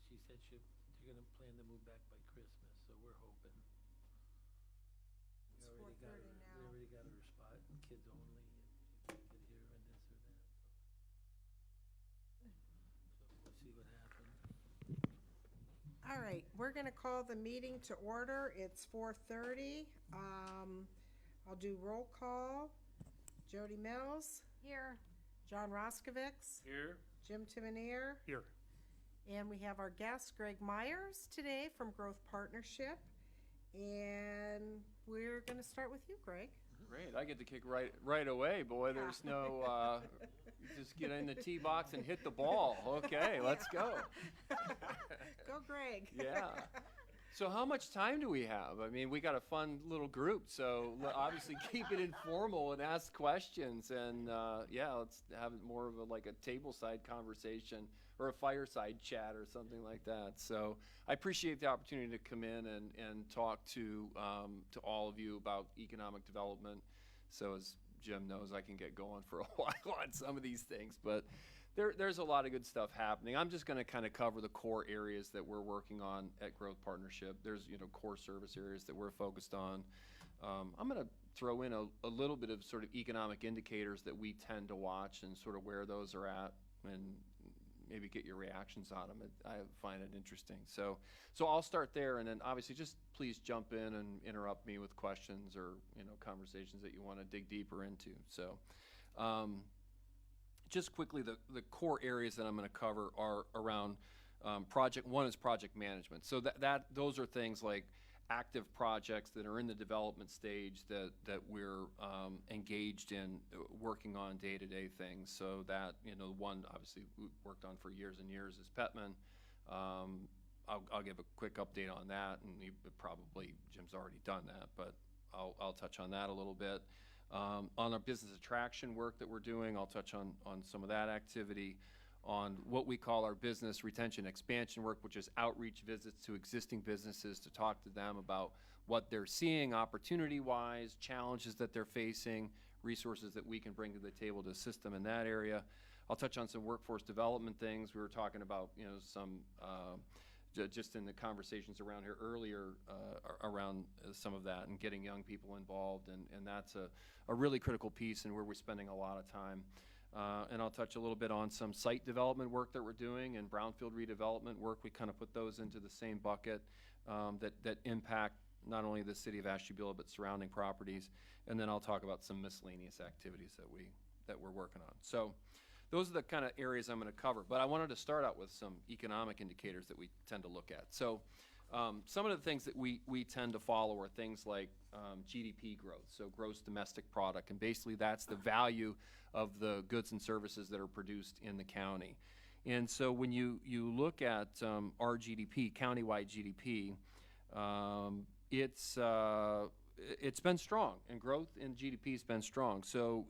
she said they're gonna plan to move back by Christmas, so we're hoping. It's We already got 4:30 her, now. we already got her spot, kids only, and if we could hear and this or that, so. So we'll see what happens. All right, we're gonna call the meeting to order. It's 4:30. I'll do roll call. Jody Mills, Here. John Roskovich, Here? Jim Timonier, Here. and we have our guest Greg Myers today from Growth Partnership. And we're gonna start with you, Greg. Great, I get to kick right away, boy. There's no, just get in the tee box and hit the ball. Okay, let's go. Go, Greg. Yeah. So how much time do we have? I mean, we got a fun little group, so obviously keep it informal and ask questions. And yeah, let's have it more of like a table-side conversation or a fireside chat or something like that. So I appreciate the opportunity to come in and talk to all of you about economic development. So as Jim knows, I can get going for a while on some of these things, but there's a lot of good stuff happening. I'm just going to kind of cover the core areas that we're working on at Growth Partnership. There's, core service areas that we're focused on. I'm going to throw in a little bit of sort of economic indicators that we tend to watch and sort of where those are at, and maybe get your reactions on them. I find it interesting. So I'll start there, and then obviously just please jump in and interrupt me with questions or, conversations that you want to dig deeper into. So, just quickly, the core areas that I'm going to cover are around one is project management. So those are things like active projects that are in the development stage that we're engaged in working on day-to-day things. So that, one obviously we worked on for years and years is Petman. I'll give a quick update on that, and Jim's already done that, but I'll touch on that a little bit. On our business attraction work that we're doing, I'll touch on some of that activity. On what we call our business retention expansion work, which is outreach visits to existing businesses to talk to them about what they're seeing opportunity-wise, challenges that they're facing, resources that we can bring to the table to assist them in that area. I'll touch on some workforce development things. We were talking about, some just in the conversations around here earlier around some of that and getting young people involved, and that's a really critical piece and where we're spending a lot of time. And I'll touch a little bit on some site development work that we're doing and brownfield redevelopment work. We kind of put those into the same bucket that impact not only the city of Ashtabula but surrounding properties. And then I'll talk about some miscellaneous activities that we're working on. So those are the kind of areas I'm going to cover. But I wanted to start out with some economic indicators that we tend to look at. So some of the things that we tend to follow are things like GDP growth, so gross domestic product. And basically that's the value of the goods and services that are produced in the county. And so when you look at our GDP, countywide GDP, it's been strong, and growth in GDP has been strong. So,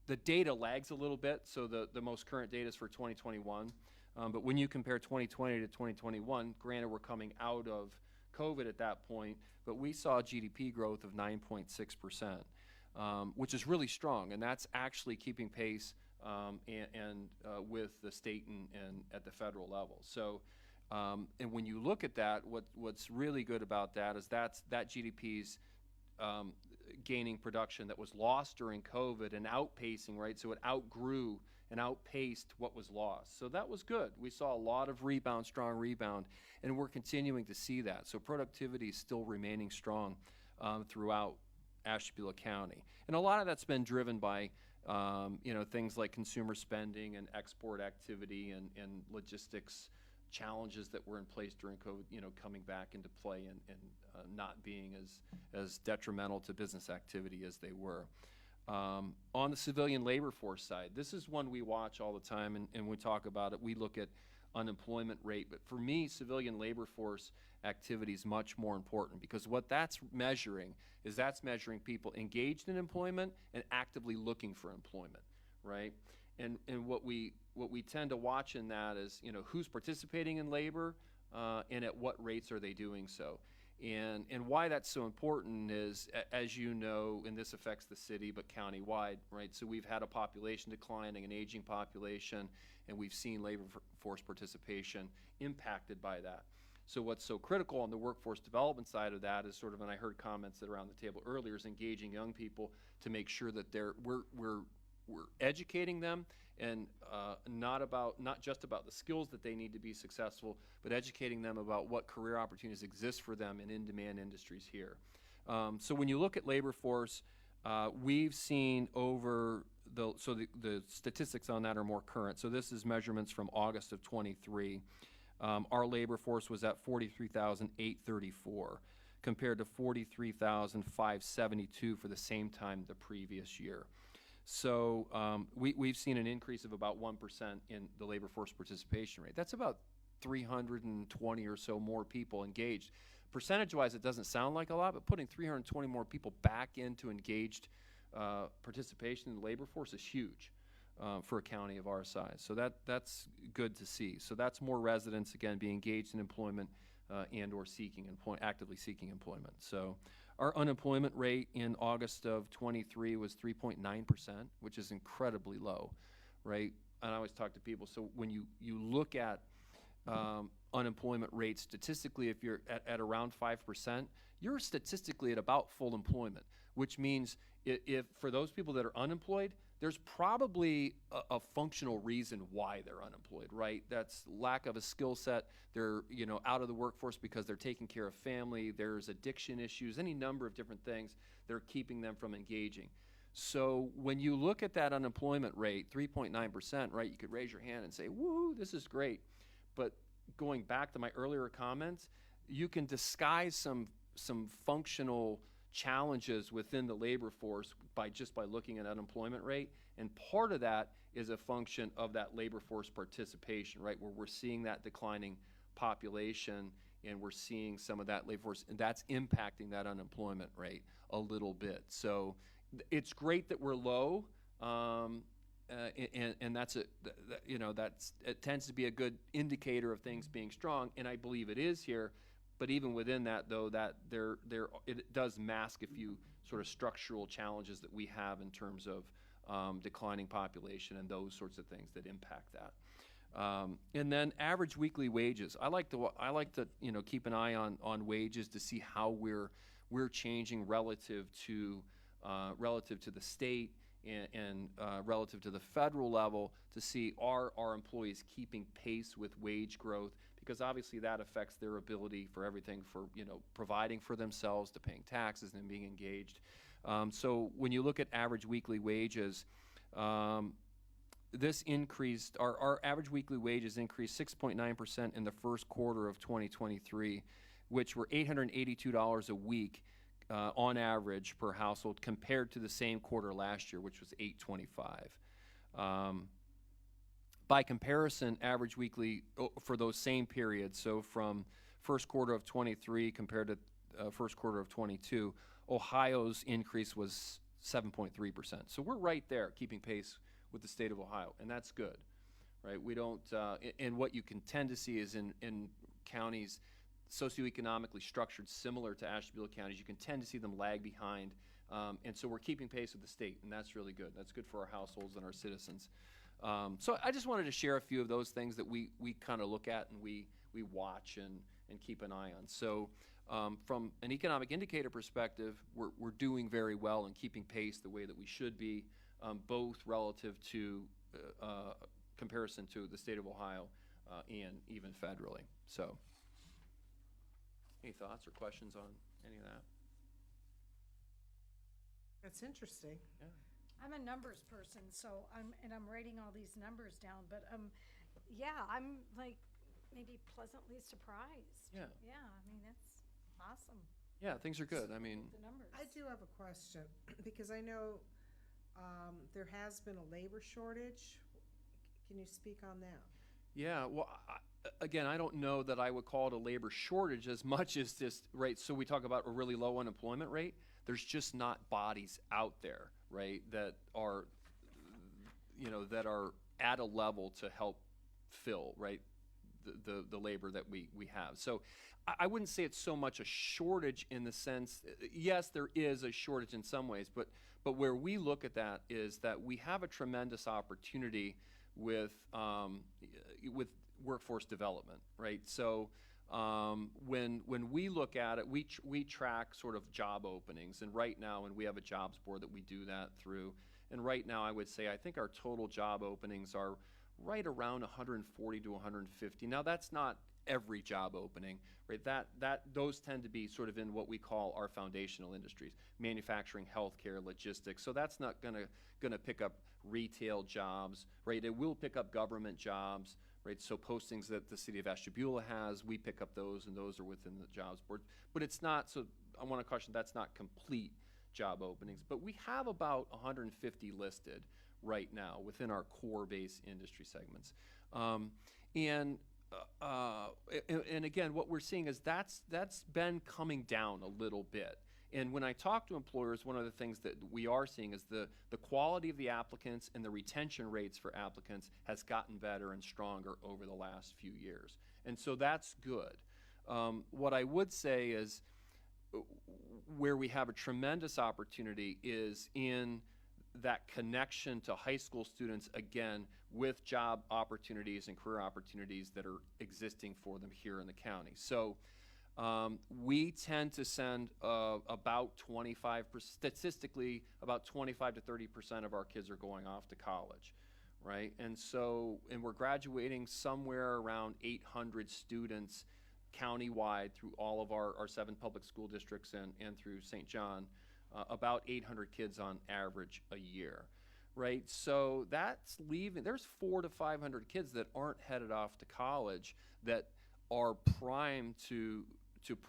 the data lags a little bit, so the most current data is for 2021. But when you compare 2020 to 2021, granted we're coming out of COVID at that point, but we saw GDP growth of 9.6%, which is really strong, and that's actually keeping pace with the state and at the federal level. So, and when you look at that, what's really good about that is that GDP's gaining production that was lost during COVID and outpacing, right? So it outgrew and outpaced what was lost. So that was good. We saw a lot of rebound, strong rebound, and we're continuing to see that. So productivity is still remaining strong throughout Ashtabula County. And a lot of that's been driven by, things like consumer spending and export activity and logistics challenges that were in place during COVID, coming back into play and not being as detrimental to business activity as they were. On the civilian labor force side, this is one we watch all the time, and we talk about it. We look at unemployment rate, but for me, civilian labor force activity is much more important, because what that's measuring people engaged in employment and actively looking for employment, right? And what we tend to watch in that is, who's participating in labor and at what rates are they doing so. And why that's so important is, as you know, and this affects the city but countywide, right? So we've had a population declining, an aging population, and we've seen labor force participation impacted by that. So what's so critical on the workforce development side of that is sort of, and I heard comments that around the table earlier, is engaging young people to make sure that we're educating them, and not just about the skills that they need to be successful, but educating them about what career opportunities exist for them in in-demand industries here. So when you look at labor force, we've seen over the statistics on that are more current. So this is measurements from August of 23. Our labor force was at 43,834 compared to 43,572 for the same time the previous year. So we've seen an increase of about 1% in the labor force participation rate. That's about 320 or so more people engaged. Percentage-wise, it doesn't sound like a lot, but putting 320 more people back into engaged participation in the labor force is huge for a county of our size. So that's good to see. So that's more residents, again, being engaged in employment and or actively seeking employment. So our unemployment rate in August of 23 was 3.9%, which is incredibly low, right? And I always talk to people, so when you look at unemployment rate statistically, if you're at around 5%, you're statistically at about full employment, which means if for those people that are unemployed, there's probably a functional reason why they're unemployed, right? That's lack of a skill set. They're out of the workforce because they're taking care of family. There's addiction issues, any number of different things that are keeping them from engaging. So when you look at that unemployment rate, 3.9%, right, you could raise your hand and say, woo, this is great. But going back to my earlier comments, you can disguise some functional challenges within the labor force by looking at unemployment rate, and part of that is a function of that labor force participation, right, where we're seeing that declining population and we're seeing some of that labor force, and that's impacting that unemployment rate a little bit. So it's great that we're low, and that's it tends to be a good indicator of things being strong, and I believe it is here. But even within that, though, that it does mask a few sort of structural challenges that we have in terms of declining population and those sorts of things that impact that. And then average weekly wages. I like to keep an eye on wages to see how we're changing relative to the state and relative to the federal level, to see are our employees keeping pace with wage growth, because obviously that affects their ability for everything for providing for themselves, to paying taxes and being engaged. So when you look at average weekly wages, this increased, our average weekly wages increased 6.9% in the first quarter of 2023, which were $882 a week on average per household, compared to the same quarter last year, which was $825. By comparison, average weekly for those same periods, so from first quarter of 23 compared to first quarter of 22, Ohio's increase was 7.3%. So we're right there, keeping pace with the state of Ohio, and that's good, right? We don't, and what you can tend to see is in counties socioeconomically structured similar to Ashtabula counties, you can tend to see them lag behind, and so we're keeping pace with the state, and that's really good. That's good for our households and our citizens. So I just wanted to share a few of those things that we kind of look at and we watch and keep an eye on. So from an economic indicator perspective, we're doing very well and keeping pace the way that we should be, both relative to comparison to the state of Ohio and even federally. So any thoughts or questions on any of that? That's interesting. Yeah. I'm a numbers person, so I'm writing all these numbers down, but yeah, I'm like maybe pleasantly surprised. Yeah. Yeah, I mean, that's awesome. Yeah, things are good. I mean, The numbers. I do have a question, because I know there has been a labor shortage. Can you speak on that? yeah, well, again, I don't know that I would call it a labor shortage as much as just, right, so we talk about a really low unemployment rate. There's just not bodies out there, right, that are at a level to help fill, right, the labor that we have. So I wouldn't say it's so much a shortage in the sense, yes, there is a shortage in some ways, but where we look at that is that we have a tremendous opportunity with workforce development, right? So when we look at it, we track sort of job openings, and right now, and we have a jobs board that we do that through. And right now, I would say I think our total job openings are right around 140 to 150. Now, that's not every job opening, right? Those tend to be sort of in what we call our foundational industries: manufacturing, healthcare, logistics. So that's not gonna pick up retail jobs, right? It will pick up government jobs, right? So postings that the city of Ashtabula has, we pick up those, and those are within the jobs board. But it's not, so I want to caution, that's not complete job openings. But we have about 150 listed right now within our core base industry segments. And again, what we're seeing is that's been coming down a little bit. And when I talk to employers, one of the things that we are seeing is the quality of the applicants and the retention rates for applicants has gotten better and stronger over the last few years. And so that's good. What I would say is where we have a tremendous opportunity is in that connection to high school students, again, with job opportunities and career opportunities that are existing for them here in the county. So we tend to send about 25%, statistically, about 25 to 30% of our kids are going off to college, right? And so, and we're graduating somewhere around 800 students countywide through all of our 7 public school districts and through St. John, about 800 kids on average a year, right? So that's leaving, there's 400 to 500 kids that aren't headed off to college that are primed to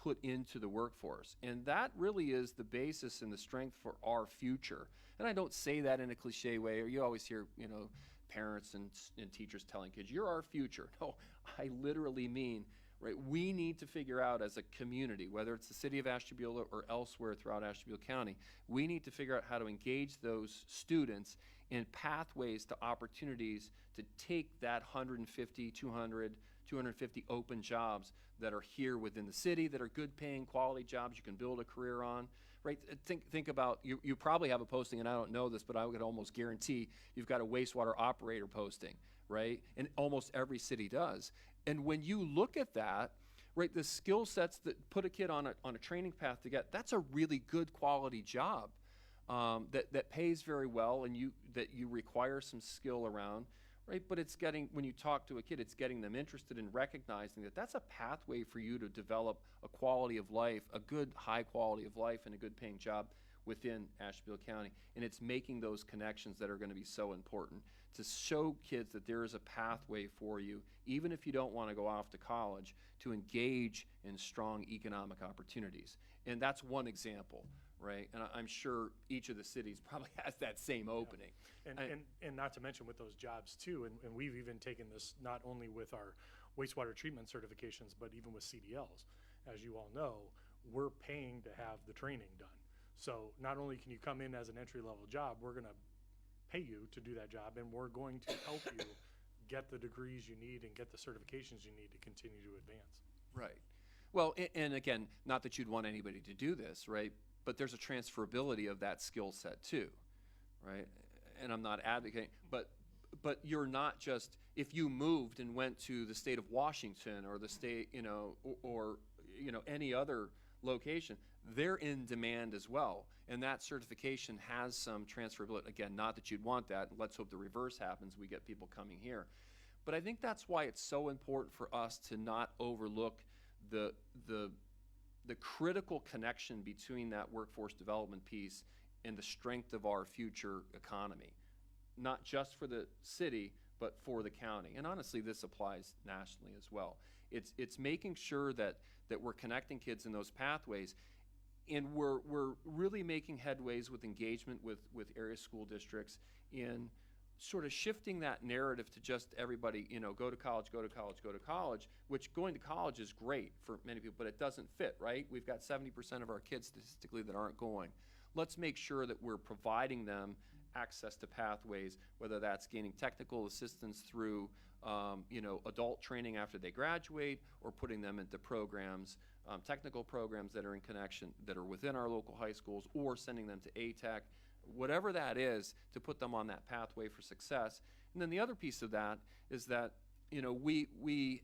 put into the workforce. And that really is the basis and the strength for our future. And I don't say that in a cliche way, or you always hear, parents and teachers telling kids, you're our future. No, I literally mean, right, we need to figure out as a community, whether it's the city of Ashtabula or elsewhere throughout Ashtabula County, we need to figure out how to engage those students in pathways to opportunities to take that 150, 200, 250 open jobs that are here within the city, that are good paying quality jobs you can build a career on, right? Think about, you probably have a posting, and I don't know this, but I would almost guarantee you've got a wastewater operator posting, right? And almost every city does. And when you look at that, right, the skill sets that put a kid on a training path to get, that's a really good quality job that pays very well, and that you require some skill around, right? But it's getting, when you talk to a kid, it's getting them interested in recognizing that that's a pathway for you to develop a quality of life, a good high quality of life, and a good paying job within Ashtabula County. And it's making those connections that are going to be so important to show kids that there is a pathway for you, even if you don't want to go off to college, to engage in strong economic opportunities. And that's one example, right? And I'm sure each of the cities probably has that same opening. And not to mention with those jobs too, and we've even taken this not only with our wastewater treatment certifications, but even with CDLs. As you all know, we're paying to have the training done. So not only can you come in as an entry-level job, we're going to pay you to do that job, and we're going to help you get the degrees you need and get the certifications you need to continue to advance. Right. Well, and again, not that you'd want anybody to do this, right? But there's a transferability of that skill set too, right? And I'm not advocating, but you're not just, if you moved and went to the state of Washington or the state, or any other location, they're in demand as well. And that certification has some transferability. Again, not that you'd want that. Let's hope the reverse happens. We get people coming here. But I think that's why it's so important for us to not overlook the critical connection between that workforce development piece and the strength of our future economy, not just for the city, but for the county. And honestly, this applies nationally as well. It's making sure that we're connecting kids in those pathways, and we're really making headways with engagement with area school districts in sort of shifting that narrative to just everybody, go to college, go to college, go to college, which going to college is great for many people, but it doesn't fit, right? We've got 70% of our kids statistically that aren't going. Let's make sure that we're providing them access to pathways, whether that's gaining technical assistance through adult training after they graduate, or putting them into programs, technical programs that are in connection, that are within our local high schools, or sending them to ATEC whatever that is, to put them on that pathway for success. And then the other piece of that is that, you know, we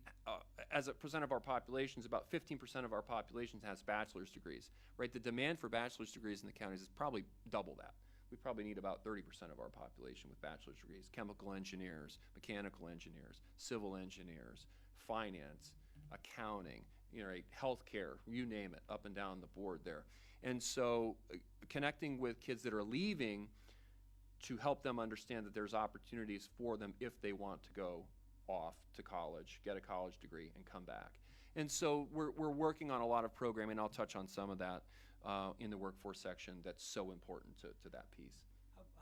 as a percent of our populations, about 15% of our population has bachelor's degrees, right? The demand for bachelor's degrees in the counties is probably double that. We probably need about 30% of our population with bachelor's degrees: chemical engineers, mechanical engineers, civil engineers, finance, accounting, you know, right, healthcare, you name it, up and down the board there. And so connecting with kids that are leaving to help them understand that there's opportunities for them if they want to go off to college, get a college degree, and come back. And so we're working on a lot of programming. I'll touch on some of that in the workforce section that's so important to that piece.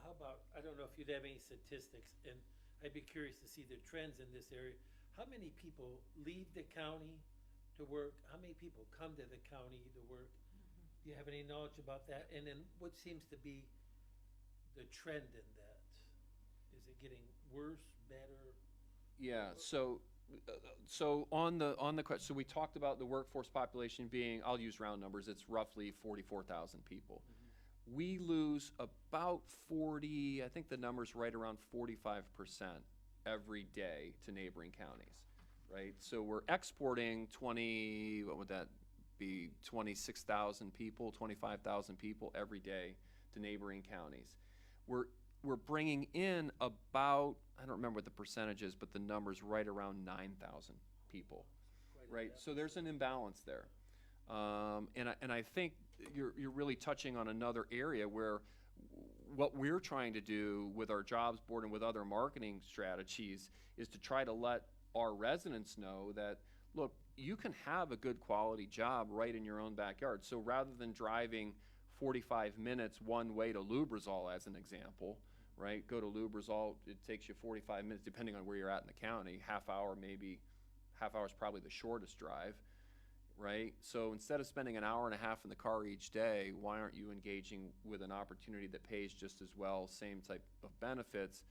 How about, I don't know if you'd have any statistics, and I'd be curious to see the trends in this area. How many people leave the county to work? How many people come to the county to work? Do you have any knowledge about that? And then what seems to be the trend in that? Is it getting worse, better? Yeah, so on the question, so we talked about the workforce population being, I'll use round numbers, it's roughly 44,000 people. We lose about 40, I think the number's right around 45% every day to neighboring counties, right? So we're exporting 20, what would that be, 26,000 people, 25,000 people every day to neighboring counties. We're bringing in about, I don't remember what the percentage is, but the number's right around 9,000 people, right? So there's an imbalance there. And I think you're really touching on another area where what we're trying to do with our jobs board and with other marketing strategies is to try to let our residents know that, look, you can have a good quality job right in your own backyard. So rather than driving 45 minutes one way to Lubrizol, as an example, right? Go to Lubrizol, it takes you 45 minutes, depending on where you're at in the county, half hour maybe, half hour is probably the shortest drive, right? So instead of spending an hour and a half in the car each day, why aren't you engaging with an opportunity that pays just as well, same type of benefits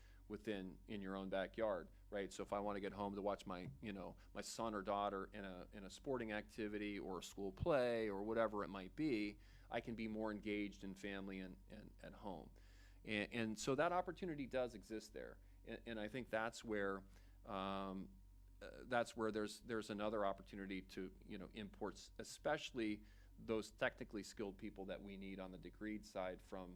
in your own backyard, right? So if I want to get home to watch my son or daughter in a sporting activity or a school play or whatever it might be, I can be more engaged in family and at home. And so that opportunity does exist there. And I think that's where there's another opportunity to, import, especially those technically skilled people that we need on the degreed side from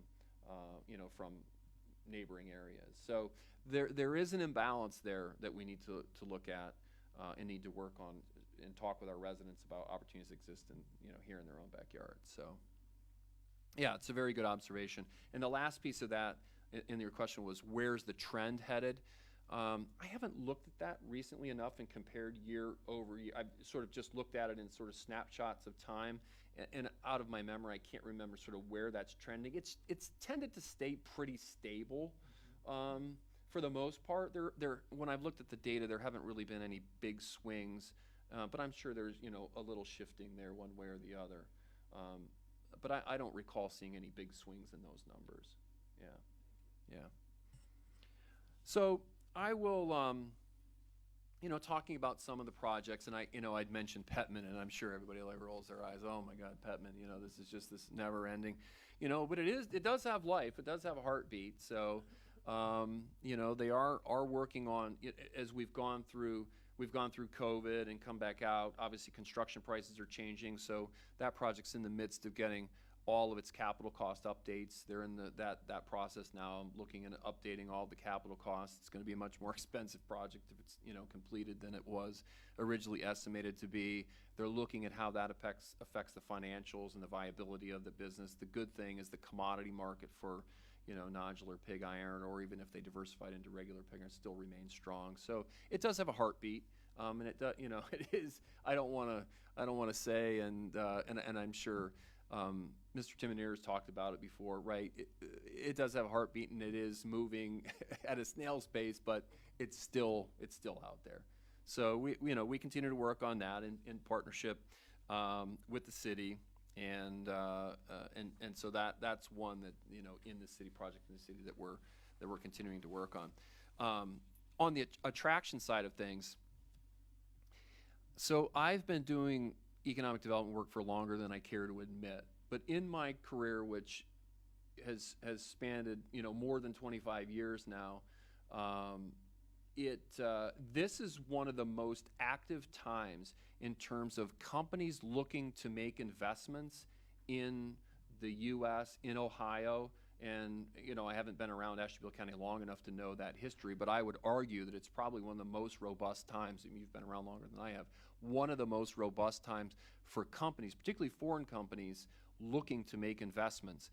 neighboring areas. So there is an imbalance there that we need to look at and need to work on and talk with our residents about opportunities that exist here in their own backyard. So yeah, it's a very good observation. And the last piece of that in your question was, where's the trend headed? I haven't looked at that recently enough and compared year over year. I've sort of just looked at it in sort of snapshots of time, and out of my memory, I can't remember sort of where that's trending. It's tended to stay pretty stable for the most part. When I've looked at the data, there haven't really been any big swings, but I'm sure there's a little shifting there one way or the other. But I don't recall seeing any big swings in those numbers. Yeah. So I will, talking about some of the projects, and I'd mentioned Petman, and I'm sure everybody rolls their eyes. Oh my God, Petman! This is just this never-ending, But it does have life. It does have a heartbeat. So, they are working on it as we've gone through. We've gone through COVID and come back out. Obviously, construction prices are changing, so that project's in the midst of getting all of its capital cost updates. They're in that process now. I'm looking at updating all the capital costs. It's going to be a much more expensive project if it's completed than it was originally estimated to be. They're looking at how that affects the financials and the viability of the business. The good thing is the commodity market for nodular pig iron, or even if they diversified into regular pig iron, still remains strong. So it does have a heartbeat, and it does, it is. I don't want to say, and I'm sure Mr. Timoneer's talked about it before, right? It does have a heartbeat, and it is moving at a snail's pace, but it's still out there. So we continue to work on that in partnership with the city. And so that's one that in the city project in the city that we're continuing to work on. On the attraction side of things, so I've been doing economic development work for longer than I care to admit. But in my career, which has spanned, more than 25 years now. This is one of the most active times in terms of companies looking to make investments in the U.S., in Ohio. And, I haven't been around Ashtabula County long enough to know that history, but I would argue that it's probably one of the most robust times, and you've been around longer than I have, one of the most robust times for companies, particularly foreign companies, looking to make investments.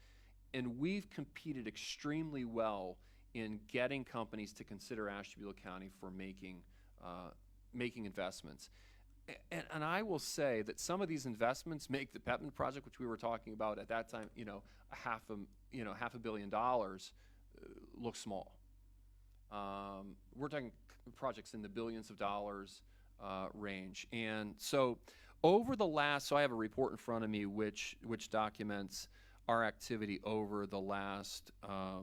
And we've competed extremely well in getting companies to consider Ashtabula County for making investments. And I will say that some of these investments make the Petman project, which we were talking about at that time, $500 million, look small. We're talking projects in the billions of dollars range. And so so I have a report in front of me which documents our activity over the last, I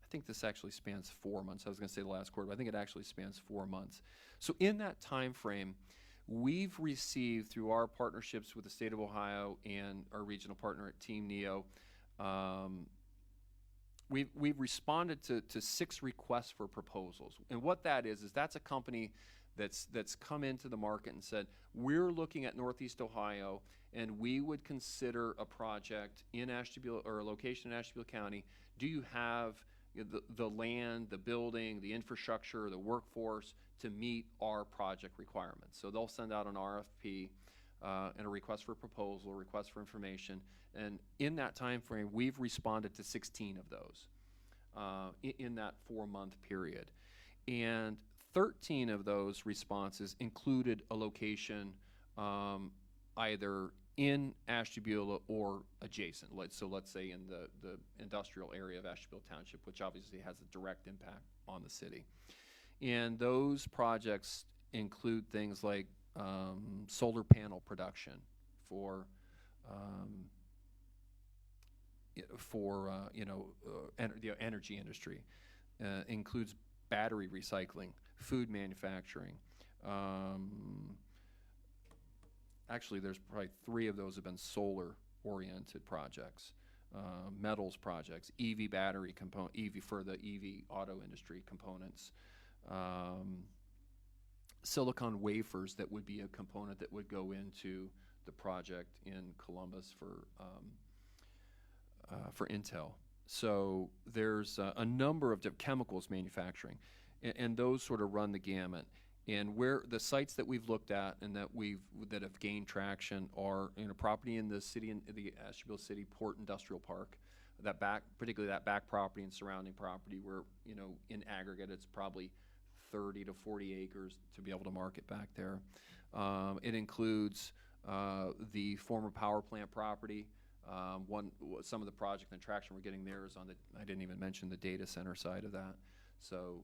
think this actually spans 4 months. I was going to say the last quarter, but I think it actually spans 4 months. So in that time frame, we've received, through our partnerships with the state of Ohio and our regional partner at Team NEO, we've responded to 6 requests for proposals. And what that is that's a company that's come into the market and said, we're looking at Northeast Ohio, and we would consider a project in Ashtabula, or a location in Ashtabula County. Do you have the land, the building, the infrastructure, the workforce to meet our project requirements? So they'll send out an RFP and a request for proposal, a request for information. And in that time frame, we've responded to 16 of those in that 4-month period. And 13 of those responses included a location either in Ashtabula or adjacent. So let's say in the industrial area of Ashtabula Township, which obviously has a direct impact on the city. And those projects include things like solar panel production for the energy industry. Includes battery recycling, food manufacturing. Actually, there's probably 3 of those have been solar-oriented projects, metals projects, EV battery component, EV for the EV auto industry components, silicon wafers that would be a component that would go into the project in Columbus for Intel. So there's a number of chemicals manufacturing, and those sort of run the gamut. And where the sites that we've looked at and that have gained traction are property in the city, in the Ashtabula City Port Industrial Park, particularly that back property and surrounding property, where in aggregate it's probably 30 to 40 acres to be able to market back there. It includes the former power plant property. Some of the project and traction we're getting there is on I didn't even mention the data center side of that. So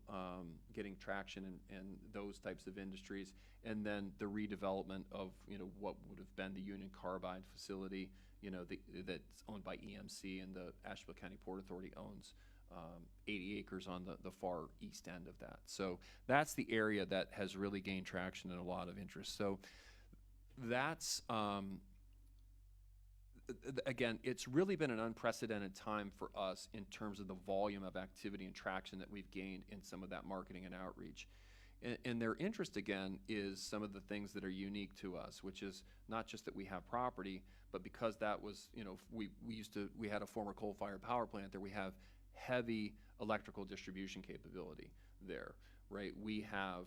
getting traction in those types of industries, and then the redevelopment of what would have been the Union Carbide facility, that's owned by EMC, and the Ashtabula County Port Authority owns 80 acres on the far east end of that. So that's the area that has really gained traction and a lot of interest. So that's again, it's really been an unprecedented time for us in terms of the volume of activity and traction that we've gained in some of that marketing and outreach. And their interest, again, is some of the things that are unique to us, which is not just that we have property, but because that was, we had a former coal-fired power plant there, we have heavy electrical distribution capability there, right? We have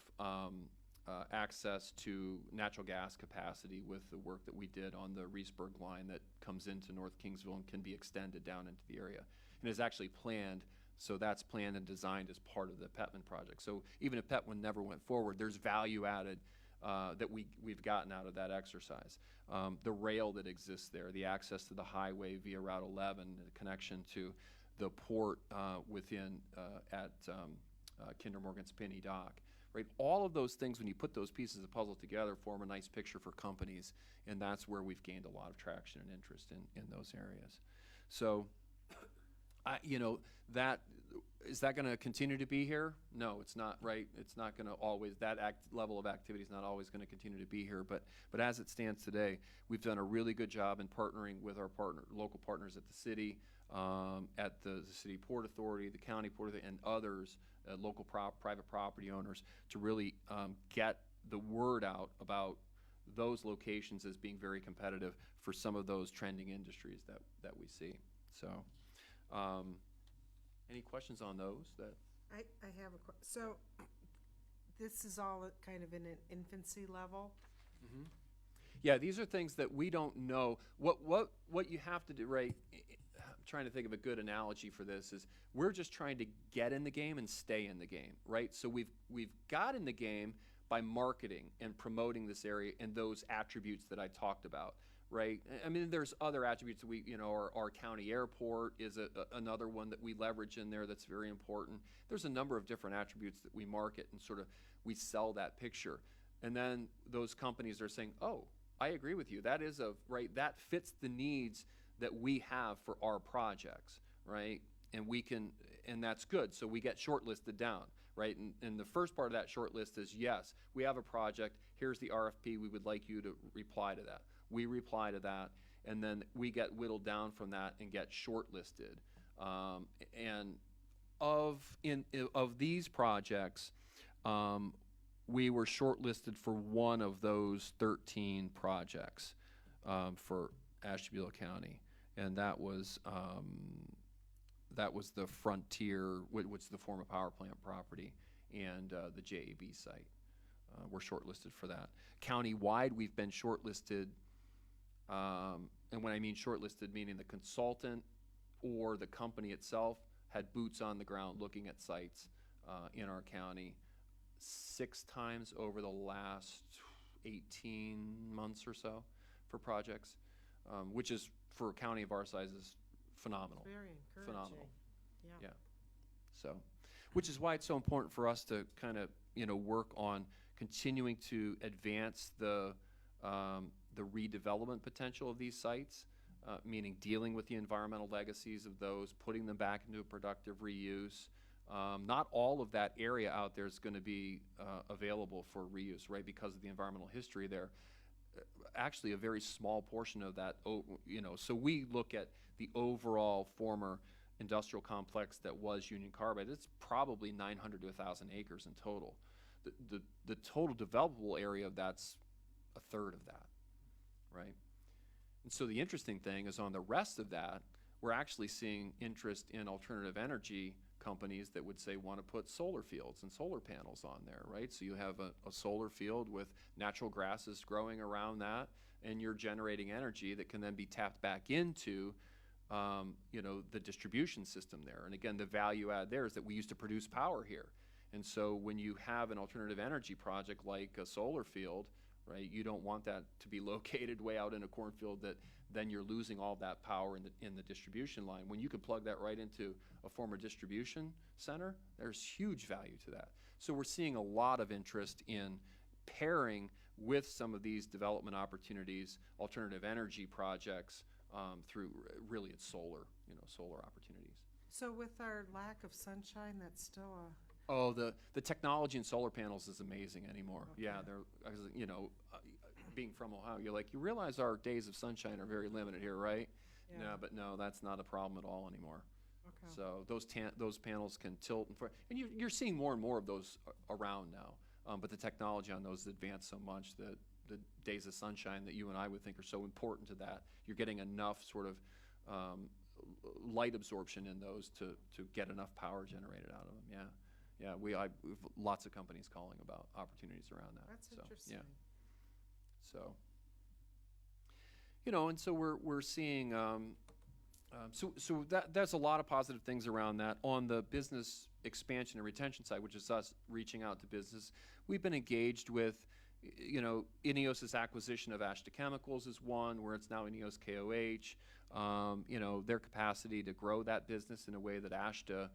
access to natural gas capacity with the work that we did on the Reesburg line that comes into North Kingsville and can be extended down into the area, and is actually planned. So that's planned and designed as part of the Petman project. So even if Petman never went forward, there's value added that we've gotten out of that exercise. The rail that exists there, the access to the highway via Route 11, the connection to the port within at Kinder Morgan's Penny Dock. Right, all of those things, when you put those pieces of the puzzle together, form a nice picture for companies, and that's where we've gained a lot of traction and interest in those areas. So That is that going to continue to be here? No, it's not, right? It's not going to always, that level of activity is not always going to continue to be here. But as it stands today, we've done a really good job in partnering with our local partners at the city, at the city port authority, the county port authority, and others, local private property owners, to really get the word out about those locations as being very competitive for some of those trending industries that we see. So, any questions on those? I have so this is all kind of in an infancy level. Mm-hmm. Yeah, these are things that we don't know. What you have to do, right? I'm trying to think of a good analogy for this. Is we're just trying to get in the game and stay in the game, right? So we've got in the game by marketing and promoting this area and those attributes that I talked about, right? I mean, there's other attributes that our county airport is another one that we leverage in there that's very important. There's a number of different attributes that we market and sort of we sell that picture. And then those companies are saying, oh, I agree with you. That is right, that fits the needs that we have for our projects, right? And that's good. So we get shortlisted down, right? And the first part of that short list is, yes, we have a project. Here's the RFP. We would like you to reply to that. We reply to that, and then we get whittled down from that and get shortlisted. And of these projects, we were shortlisted for one of those 13 projects for Ashtabula County, and that was the Frontier, which is the former power plant property, and the JAB site. We're shortlisted for that. County-wide, we've been shortlisted, and when I mean shortlisted, meaning the consultant or the company itself had boots on the ground looking at sites in our county 6 times over the last 18 months or so for projects, which is, for a county of our size, is phenomenal. Very encouraging. Phenomenal. Yeah. So, which is why it's so important for us to kind of, work on continuing to advance the redevelopment potential of these sites, meaning dealing with the environmental legacies of those, putting them back into a productive reuse. Not all of that area out there is going to be available for reuse, right, because of the environmental history there. Actually, a very small portion of that, so we look at the overall former industrial complex that was Union Carbide. It's probably 900 to 1,000 acres in total. The total developable area of that's a third of that, right? And so the interesting thing is, on the rest of that, we're actually seeing interest in alternative energy companies that would say want to put solar fields and solar panels on there, right? So you have a solar field with natural grasses growing around that, and you're generating energy that can then be tapped back into the distribution system there. And again, the value add there is that we used to produce power here. And so when you have an alternative energy project like a solar field, right, you don't want that to be located way out in a cornfield that then you're losing all that power in the distribution line. When you can plug that right into a former distribution center, there's huge value to that. So we're seeing a lot of interest in pairing with some of these development opportunities, alternative energy projects, through really it's solar opportunities. So with our lack of sunshine, that's still a... Oh, the technology in solar panels is amazing anymore. Okay. Yeah, they're, being from Ohio, you realize our days of sunshine are very limited here, right? Yeah. No, but no, that's not a problem at all anymore. Okay. So those panels can tilt and you're seeing more and more of those around now. But the technology on those has advanced so much that the days of sunshine that you and I would think are so important to that, you're getting enough sort of light absorption in those to get enough power generated out of them. Yeah, we've lots of companies calling about opportunities around that. That's so, interesting. Yeah. So, and so we're seeing, so that's a lot of positive things around that. On the business expansion and retention side, which is us reaching out to business, we've been engaged with, INEOS's acquisition of Ashta Chemicals is one, where it's now INEOS KOH. Their capacity to grow that business in a way that Ashta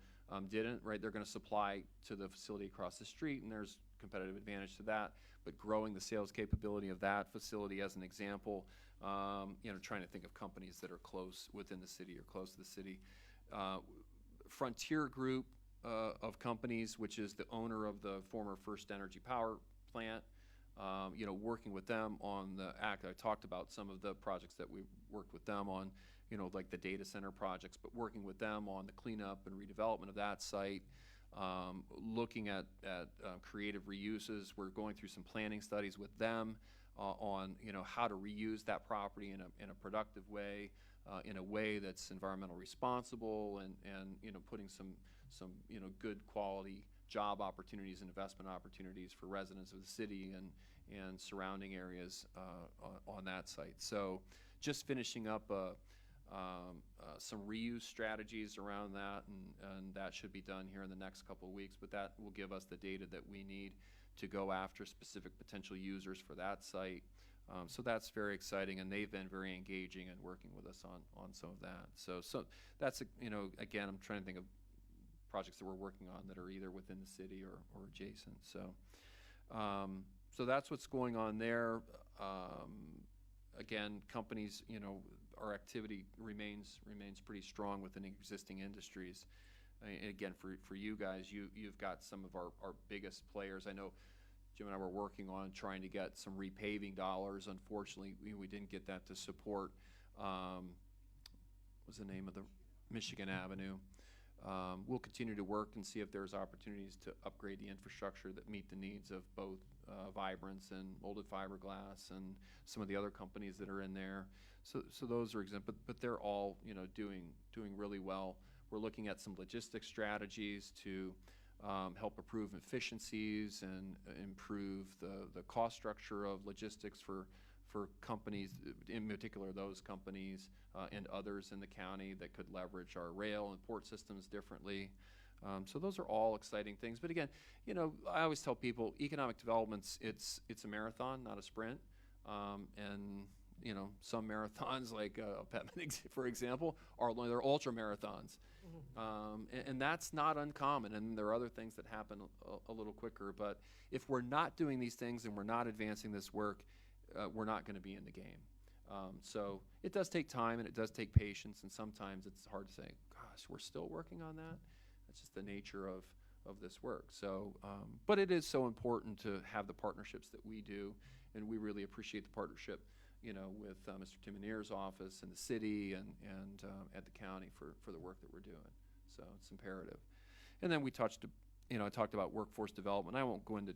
didn't, right? They're going to supply to the facility across the street, and there's competitive advantage to that. But growing the sales capability of that facility as an example, trying to think of companies that are close within the city or close to the city. Frontier Group of companies, which is the owner of the former First Energy Power Plant, working with them on the act. I talked about some of the projects that we worked with them on, like the data center projects, but working with them on the cleanup and redevelopment of that site, looking at creative reuses. We're going through some planning studies with them on how to reuse that property in a productive way, in a way that's environmentally responsible, and putting some good quality job opportunities and investment opportunities for residents of the city and surrounding areas on that site. So just finishing up some reuse strategies around that, and that should be done here in the next couple of weeks, but that will give us the data that we need to go after specific potential users for that site. So that's very exciting, and they've been very engaging and working with us on some of that. So that's, again, I'm trying to think of projects that we're working on that are either within the city or adjacent. So that's what's going on there. Again, companies, our activity remains pretty strong within existing industries. And again, for you guys, you've got some of our biggest players. I know Jim and I were working on trying to get some repaving dollars. Unfortunately, we didn't get that to support, what was the name of the Michigan Avenue. We'll continue to work and see if there's opportunities to upgrade the infrastructure that meet the needs of both Vibrance and Molded Fiberglass and some of the other companies that are in there. So those are examples, but they're all doing really well. We're looking at some logistics strategies to help improve efficiencies and improve the cost structure of logistics for companies, in particular those companies and others in the county that could leverage our rail and port systems differently. So those are all exciting things. But again, I always tell people economic development's it's a marathon, not a sprint. And some marathons, like Pepman, for example, they're ultra marathons. And that's not uncommon, and there are other things that happen a little quicker. But if we're not doing these things and we're not advancing this work, we're not going to be in the game. So it does take time and it does take patience, and sometimes it's hard to say, gosh, we're still working on that. That's just the nature of this work. So, but it is so important to have the partnerships that we do, and we really appreciate the partnership with Mr. Timonier's office and the city and at the county for the work that we're doing. So it's imperative. And then we I talked about workforce development. I won't go into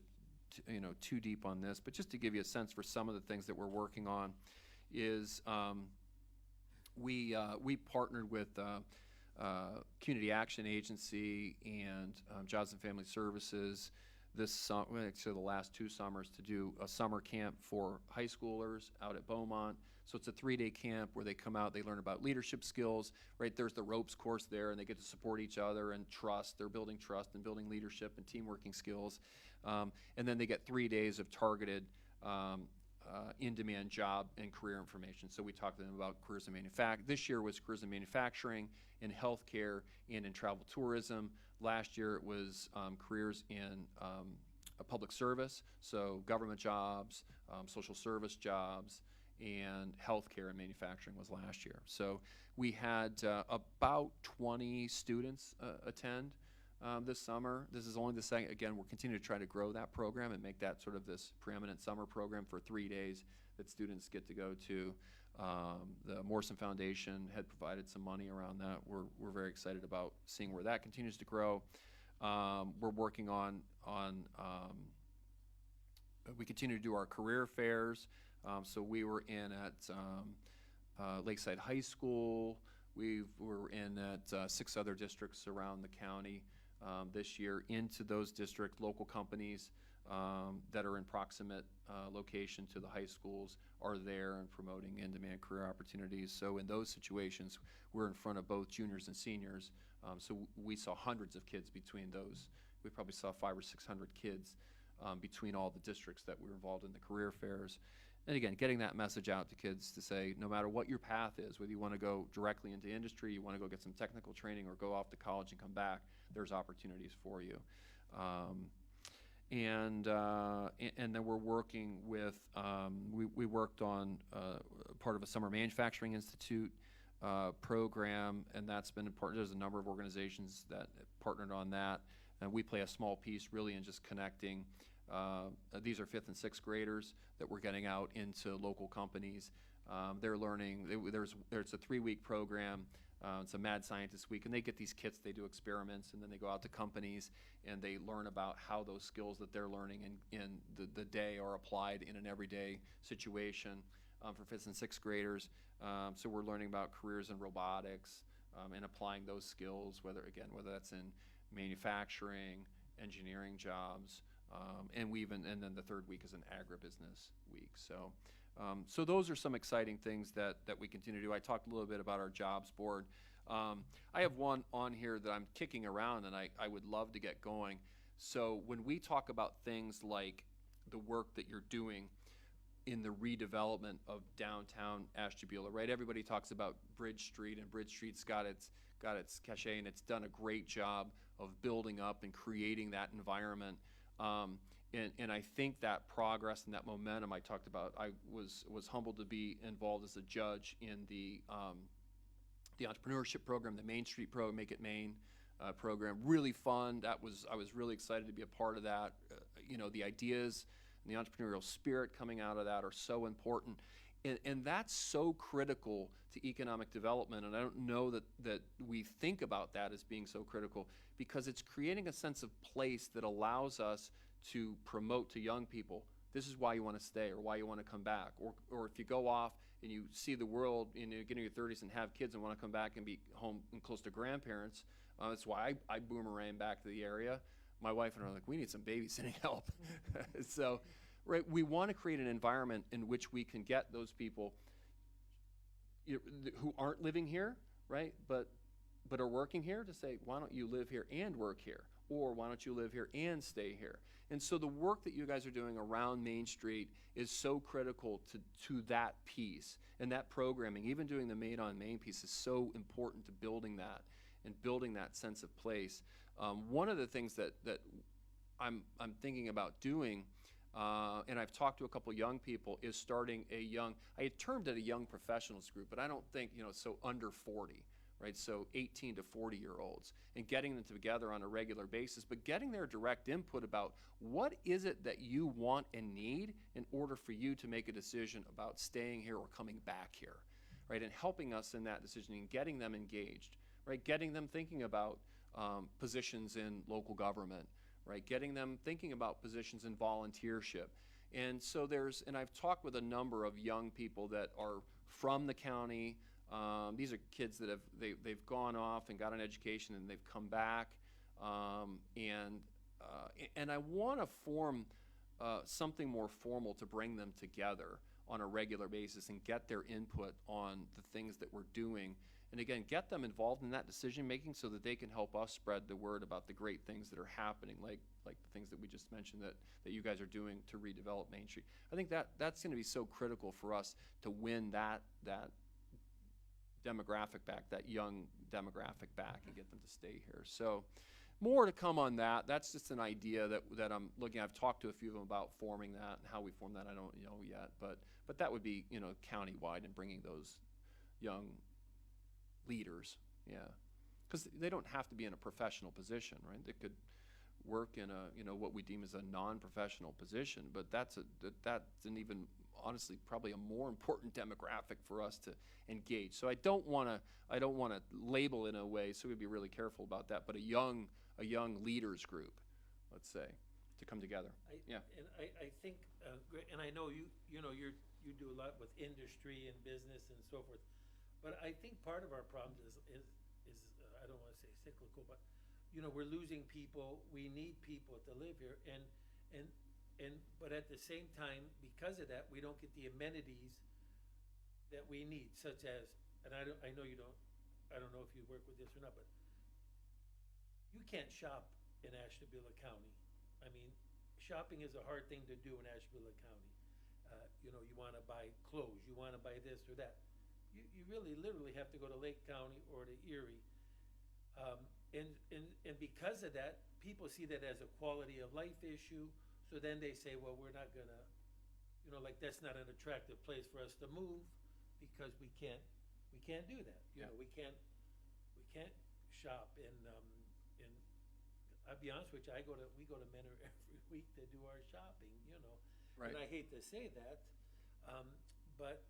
too deep on this, but just to give you a sense for some of the things that we're working on is we partnered with Community Action Agency and Jobs and Family Services actually the last 2 summers, to do a summer camp for high schoolers out at Beaumont. So it's a 3-day camp where they come out, they learn about leadership skills, right? There's the ropes course there, and they get to support each other and trust. They're building trust and building leadership and team working skills. And then they get 3 days of targeted in-demand job and career information. So we talked to them about careers in manufacturing. This year was careers in manufacturing, in healthcare, and in travel tourism. Last year it was careers in a public service, so government jobs, social service jobs, and healthcare and manufacturing was last year. So we had about 20 students attend this summer. This is only the second. Again, we're continuing to try to grow that program and make that sort of this preeminent summer program for 3 days that students get to go to. The Morrison Foundation had provided some money around that. We're very excited about seeing where that continues to grow. We're working on we continue to do our career fairs. So we were in at Lakeside High School. We were in at 6 other districts around the county this year. Into those districts, local companies that are in proximate location to the high schools are there and promoting in-demand career opportunities. So in those situations, we're in front of both juniors and seniors. So we saw hundreds of kids between those. We probably saw 500 or 600 kids between all the districts that were involved in the career fairs. And again, getting that message out to kids to say, no matter what your path is, whether you want to go directly into industry, you want to go get some technical training, or go off to college and come back, there's opportunities for you. And then we're working with, we worked on part of a summer manufacturing institute program, and that's been important. There's a number of organizations that partnered on that, and we play a small piece really in just connecting. These are 5th and 6th graders that we're getting out into local companies. They're learning. There's a 3-week program. It's a Mad Scientist Week, and they get these kits, they do experiments, and then they go out to companies and they learn about how those skills that they're learning in the day are applied in an everyday situation for 5th and 6th graders. So we're learning about careers in robotics and applying those skills, whether that's in manufacturing, engineering jobs, and then the 3rd week is an agribusiness week. So those are some exciting things that we continue to do. I talked a little bit about our jobs board. I have one on here that I'm kicking around, and I would love to get going. So when we talk about things like the work that you're doing in the redevelopment of downtown Ashtabula, right? Everybody talks about Bridge Street, and Bridge Street's got its cachet, and it's done a great job of building up and creating that environment. And I think that progress and that momentum I talked about, I was humbled to be involved as a judge in the entrepreneurship program, the Main Street program, Make It Maine program. Really fun. I was really excited to be a part of that. The ideas and the entrepreneurial spirit coming out of that are so important. And that's so critical to economic development. And I don't know that we think about that as being so critical, because it's creating a sense of place that allows us to promote to young people, this is why you want to stay or why you want to come back. Or if you go off and you see the world and you get in your 30s and have kids and want to come back and be home and close to grandparents, that's why I boomerang back to the area. My wife and I are like, we need some babysitting help. So, right, we want to create an environment in which we can get those people who aren't living here, right, but are working here, to say, why don't you live here and work here? Or why don't you live here and stay here? And so the work that you guys are doing around Main Street is so critical to that piece. And that programming, even doing the Made on Main piece, is so important to building that and building that sense of place. One of the things that I'm thinking about doing, and I've talked to a couple young people, is starting I had termed it a young professionals group, but I don't think, so under 40. Right, so 18 to 40-year-olds, and getting them together on a regular basis, but getting their direct input about what is it that you want and need in order for you to make a decision about staying here or coming back here, right, and helping us in that decision and getting them engaged, right, getting them thinking about positions in local government, right, getting them thinking about positions in volunteership. And so and I've talked with a number of young people that are from the county. These are kids that they've gone off and got an education and they've come back, and I want to form something more formal to bring them together on a regular basis and get their input on the things that we're doing, and again, get them involved in that decision making so that they can help us spread the word about the great things that are happening, like the things that we just mentioned that you guys are doing to redevelop Main Street. I think that's going to be so critical for us to win that demographic back, that young demographic back, and get them to stay here. So more to come on that. That's just an idea that I'm looking at. I've talked to a few of them about forming that, and how we form that I don't know yet, but that would be countywide, and bringing those young leaders, because they don't have to be in a professional position, right? They could work in what we deem as a non-professional position, but that's an even, honestly, probably a more important demographic for us to engage. So I don't want to label in a way, so we'd be really careful about that, but a young leaders group, let's say, to come together. And I think, and I know you do a lot with industry and business and so forth, but I think part of our problem is I don't want to say cyclical, but we're losing people. We need people to live here, but at the same time, because of that, we don't get the amenities that we need, such as, and I know you don't, I don't know if you work with this or not, but you can't shop in Ashtabula County. I mean, shopping is a hard thing to do in Ashtabula County. You want to buy clothes, you want to buy this or that. You really literally have to go to Lake County or to Erie. And because of that, people see that as a quality of life issue. So then they say, well, we're not gonna, that's not an attractive place for us to move, because we can't we can't do that. You know, we can't shop in, I'll be honest with you, we go to Menor every week to do our shopping, you know. Right. And I hate to say that, but,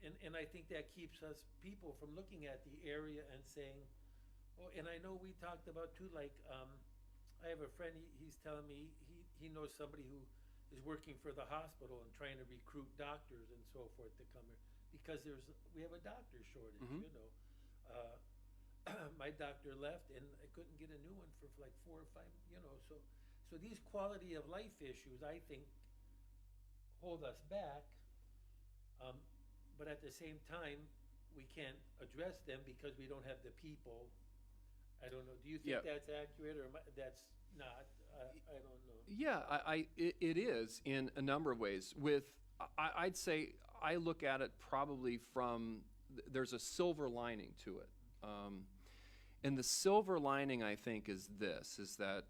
and I think that keeps us people from looking at the area and saying, oh, and I know we talked about too, like, I have a friend, he's telling me, he knows somebody who is working for the hospital and trying to recruit doctors and so forth to come here, because we have a doctor shortage, you know. My doctor left and I couldn't get a new one for like 4 or 5, you know, so these quality of life issues, I think, hold us back, but at the same time, we can't address them because we don't have the people. I don't know, do you think that's accurate, or that's not? I don't know. Yeah, it is in a number of ways. I'd say I look at it probably from, there's a silver lining to it. And the silver lining, I think, is that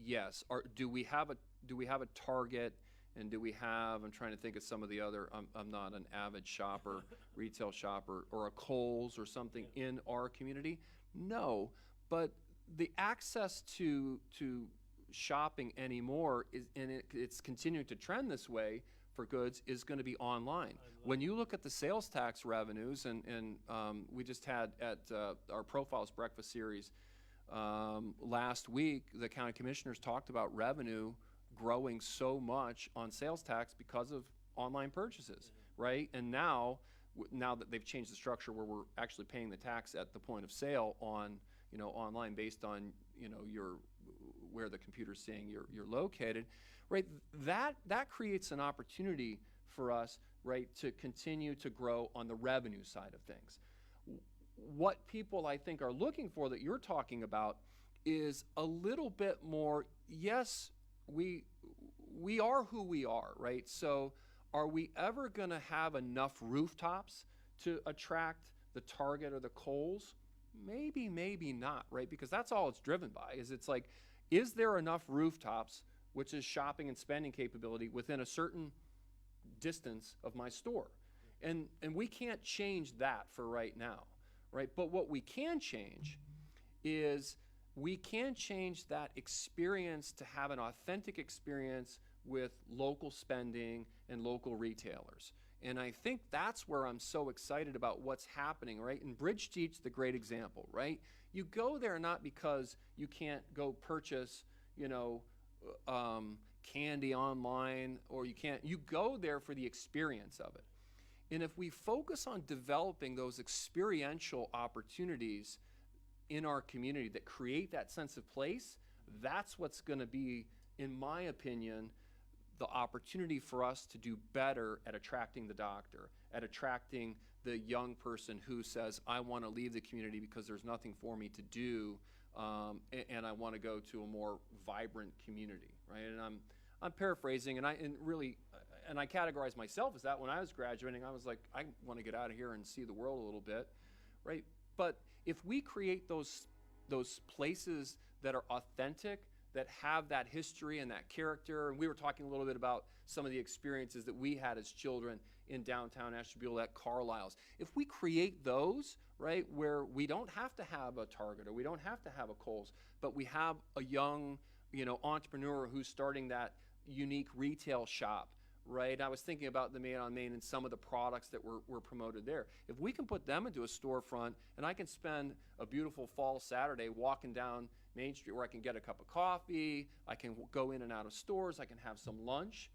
yes, do we have a target, and do we have, I'm trying to think of some of the other, I'm not an avid shopper, retail shopper, or a Kohl's or something in our community? No, but the access to shopping anymore it's continuing to trend this way for goods, is going to be online. When you look at the sales tax revenues, and we just had at our Profiles Breakfast series last week, the county commissioners talked about revenue growing so much on sales tax because of online purchases, right? And now that they've changed the structure where we're actually paying the tax at the point of sale on, you know, online based on, you know, where the computer's saying you're located, right? That creates an opportunity for us, right, to continue to grow on the revenue side of things. What people, I think, are looking for that you're talking about is a little bit more, yes, we are who we are, right? So are we ever going to have enough rooftops to attract the Target or the Kohl's? Maybe, maybe not, right? Because that's all it's driven by, it's like, is there enough rooftops, which is shopping and spending capability, within a certain distance of my store? And we can't change that for right now, right? But what we can change is we can change that experience to have an authentic experience with local spending and local retailers. And I think that's where I'm so excited about what's happening, right? And Bridge Street's the great example, right? You go there not because you can't go purchase, you know, candy online, or you go there for the experience of it. And if we focus on developing those experiential opportunities in our community that create that sense of place, that's what's going to be, in my opinion, the opportunity for us to do better at attracting the doctor, at attracting the young person who says, I want to leave the community because there's nothing for me to do, and I want to go to a more vibrant community, right? And I'm paraphrasing, and I categorize myself as that. When I was graduating, I was like, I want to get out of here and see the world a little bit, right? But if we create those places that are authentic, that have that history and that character, and we were talking a little bit about some of the experiences that we had as children in downtown Ashtabula at Carlisle's. If we create those, right, where we don't have to have a Target or we don't have to have a Kohl's, but we have a young, you know, entrepreneur who's starting that unique retail shop, right? I was thinking about the Man on Main and some of the products that were promoted there. If we can put them into a storefront, and I can spend a beautiful fall Saturday walking down Main Street where I can get a cup of coffee, I can go in and out of stores, I can have some lunch,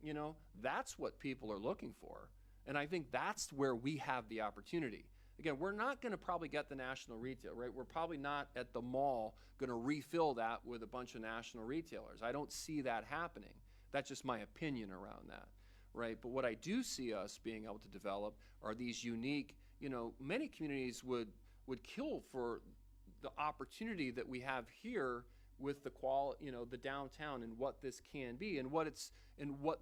you know, that's what people are looking for. And I think that's where we have the opportunity. Again, we're not going to probably get the national retail, right? We're probably not at the mall going to refill that with a bunch of national retailers. I don't see that happening. That's just my opinion around that, right? But what I do see us being able to develop are these unique, you know, many communities would kill for the opportunity that we have here with the you know, the downtown and what this can be, and what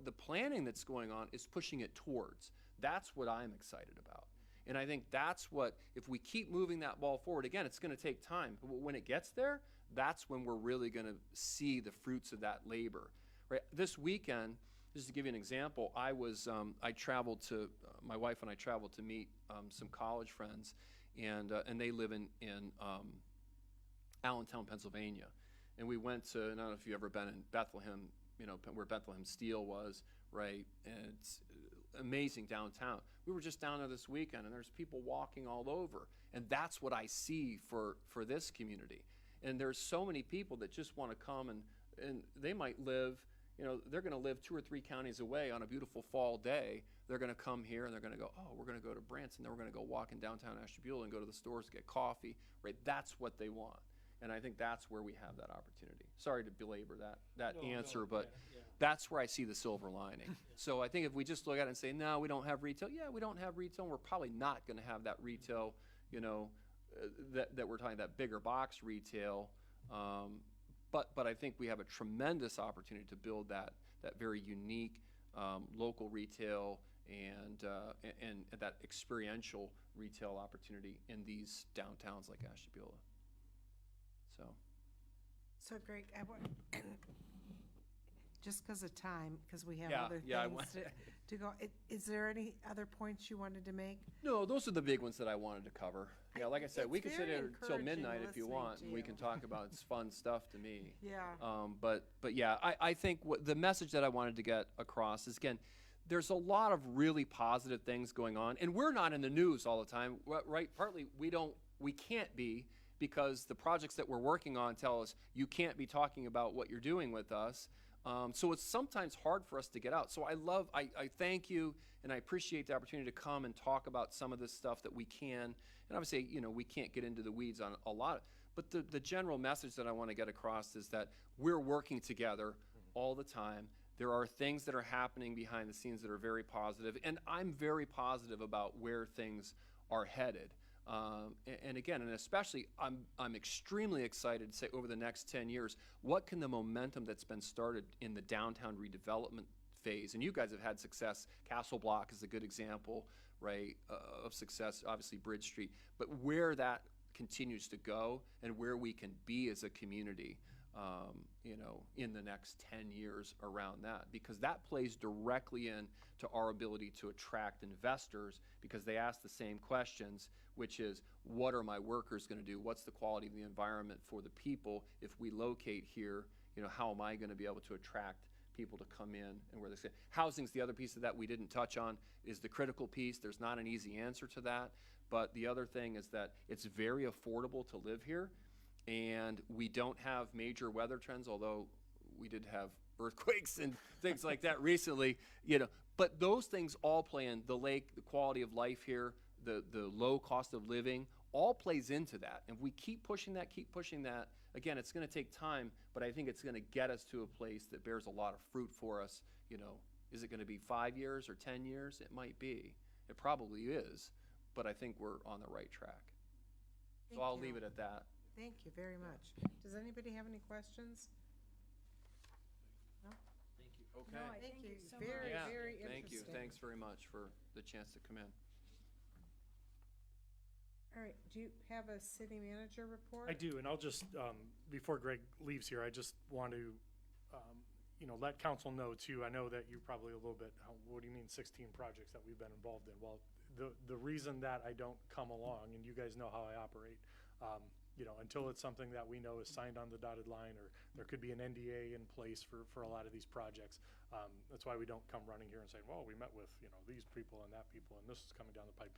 the planning that's going on is pushing it towards. That's what I'm excited about. And I think that's what, if we keep moving that ball forward, again, it's going to take time. But when it gets there, that's when we're really going to see the fruits of that labor. Right? This weekend just to give you an example, I traveled to, my wife and I traveled to meet some college friends, and they live in Allentown, Pennsylvania. And we went to, I don't know if you've ever been in Bethlehem, where Bethlehem Steel was, right? And it's amazing downtown. We were just down there this weekend, and there's people walking all over. And that's what I see for this community. And there's so many people that just want to come, and they might live, they're going to live 2 or 3 counties away on a beautiful fall day. They're going to come here, and they're going to go, oh, we're going to go to Branson, then we're going to go walk in downtown Ashtabula and go to the stores, get coffee, right? That's what they want. And I think that's where we have that opportunity. Sorry to belabor that answer, but that's where I see the silver lining. So I think if we just look at it and say, no, we don't have retail. Yeah, we don't have retail, and we're probably not going to have that retail, that we're talking, that bigger box retail. But I think we have a tremendous opportunity to build that very unique local retail and that experiential retail opportunity in these downtowns like Ashtabula. So Greg, just because of time, because we have Yeah, other yeah, things to go, is there any other points you wanted to make? No, those are the big ones that I wanted to cover. Yeah, like I said, we It's can sit very here till encouraging midnight if you listening want, to and we you. can talk about it's fun stuff to me. Yeah. But yeah, I think the message that I wanted to get across is, again, there's a lot of really positive things going on, and we're not in the news all the time, right? Partly we can't be, because the projects that we're working on tell us you can't be talking about what you're doing with us. So it's sometimes hard for us to get out. So I thank you, and I appreciate the opportunity to come and talk about some of this stuff that we can. And obviously, we can't get into the weeds on a lot. But the general message that I want to get across is that we're working together all the time. There are things that are happening behind the scenes that are very positive, and I'm very positive about where things are headed. And again, and especially, I'm extremely excited to say over the next 10 years, what can the momentum that's been started in the downtown redevelopment phase, and you guys have had success, Castle Block is a good example, right, of success, obviously Bridge Street, but where that continues to go and where we can be as a community, in the next 10 years around that, because that plays directly in to our ability to attract investors, because they ask the same questions, which is, what are my workers going to do? What's the quality of the environment for the people? If we locate here, how am I going to be able to attract people to come in and where they say? Housing's the other piece of that we didn't touch on, is the critical piece. There's not an easy answer to that, but the other thing is that it's very affordable to live here. And we don't have major weather trends, although we did have earthquakes and things like that recently, But those things all play in. The lake, the quality of life here, the low cost of living, all plays into that. And if we keep pushing that, again, it's going to take time, but I think it's going to get us to a place that bears a lot of fruit for us. Is it going to be 5 years or 10 years? It might be. It probably is. But I think we're on the right track. So I'll leave it at that. Thank you very much. Does anybody have any questions? No? Thank you. Okay. No, I Thank thank you. you so Very, much. very Thank you. interesting. Thanks very much for the chance to come in. All right, do you have a city manager report? I do, and I'll just, before Greg leaves here, I just want to, let council know too. I know that you're probably a little bit, what do you mean 16 projects that we've been involved in? Well, the reason that I don't come along, and you guys know how I operate, until it's something that we know is signed on the dotted line, or there could be an NDA in place for a lot of these projects. That's why we don't come running here and say, well, we met with, these people and that people, and this is coming down the pipe.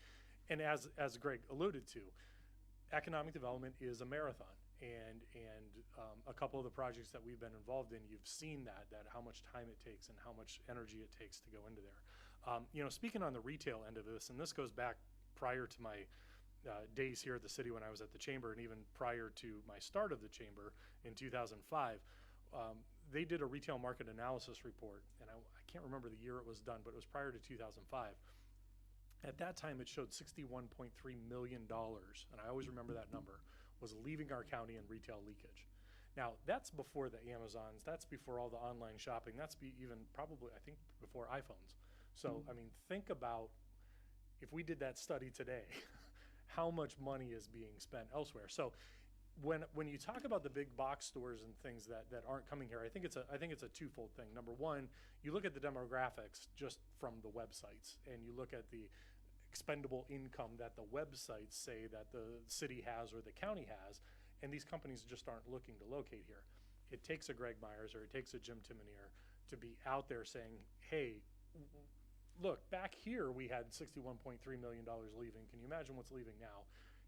And as Greg alluded to, economic development is a marathon. And a couple of the projects that we've been involved in, you've seen that how much time it takes and how much energy it takes to go into there. Speaking on the retail end of this, and this goes back prior to my days here at the city when I was at the chamber, and even prior to my start of the chamber in 2005, they did a retail market analysis report, and I can't remember the year it was done, but it was prior to 2005. At that time, it showed $61.3 million, and I always remember that number, was leaving our county in retail leakage. Now, that's before the Amazons, that's before all the online shopping, that's even probably, I think, before iPhones. So, I mean, think about if we did that study today, how much money is being spent elsewhere. So when you talk about the big box stores and things that aren't coming here, I think it's a twofold thing. Number one, you look at the demographics just from the websites, and you look at the expendable income that the websites say that the city has or the county has, and these companies just aren't looking to locate here. It takes a Greg Myers or it takes a Jim Timonier to be out there saying, hey, look, back here we had $61.3 million leaving. Can you imagine what's leaving now?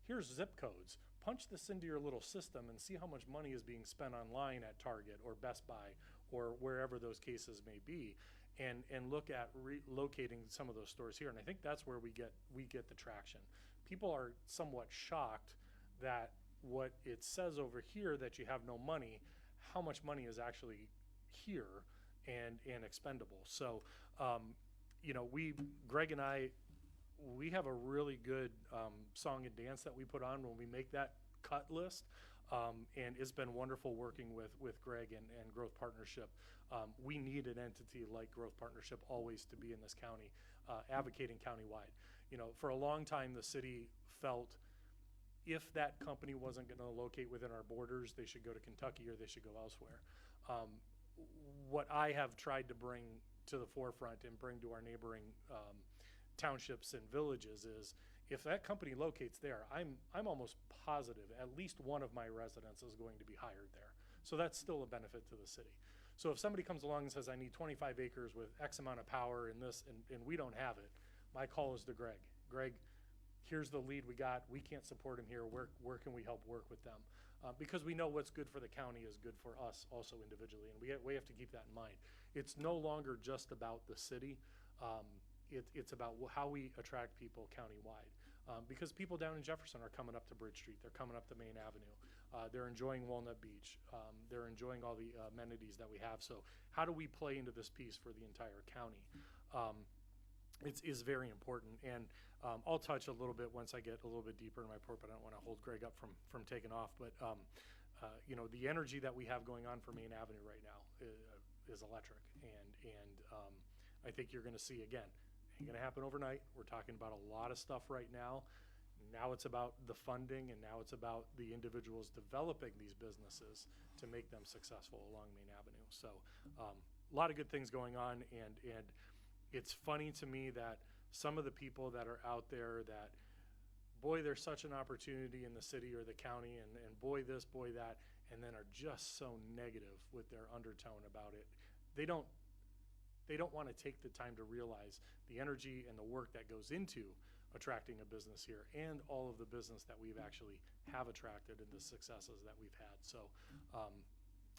Here's zip codes. Punch this into your little system and see how much money is being spent online at Target or Best Buy or wherever those cases may be, and look at relocating some of those stores here. And I think that's where we get the traction. People are somewhat shocked that what it says over here that you have no money, how much money is actually here and expendable. So, Greg and I, we have a really good song and dance that we put on when we make that cut list. And it's been wonderful working with Greg and Growth Partnership. We need an entity like Growth Partnership always to be in this county, advocating countywide. For a long time, the city felt if that company wasn't going to locate within our borders, they should go to Kentucky or they should go elsewhere. What I have tried to bring to the forefront and bring to our neighboring townships and villages is, if that company locates there, I'm almost positive at least one of my residents is going to be hired there. So that's still a benefit to the city. So if somebody comes along and says, I need 25 acres with X amount of power in this, and we don't have it, my call is to Greg. Greg, here's the lead we got. We can't support him here. Where can we help work with them? Because we know what's good for the county is good for us also individually, and we have to keep that in mind. It's no longer just about the city. It's about how we attract people countywide. Because people down in Jefferson are coming up to Bridge Street. They're coming up to Main Avenue. They're enjoying Walnut Beach. They're enjoying all the amenities that we have. So how do we play into this piece for the entire county? It's very important. And I'll touch a little bit once I get a little bit deeper in my report, but I don't want to hold Greg up from taking off. But the energy that we have going on for Main Avenue right now is electric. And I think you're going to see, again, ain't going to happen overnight. We're talking about a lot of stuff right now. Now it's about the funding, and now it's about the individuals developing these businesses to make them successful along Main Avenue. So a lot of good things going on, and it's funny to me that some of the people that are out there that, boy, there's such an opportunity in the city or the county, and boy this, boy that, and then are just so negative with their undertone about it. They don't want to take the time to realize the energy and the work that goes into attracting a business here and all of the business that we've actually have attracted and the successes that we've had. So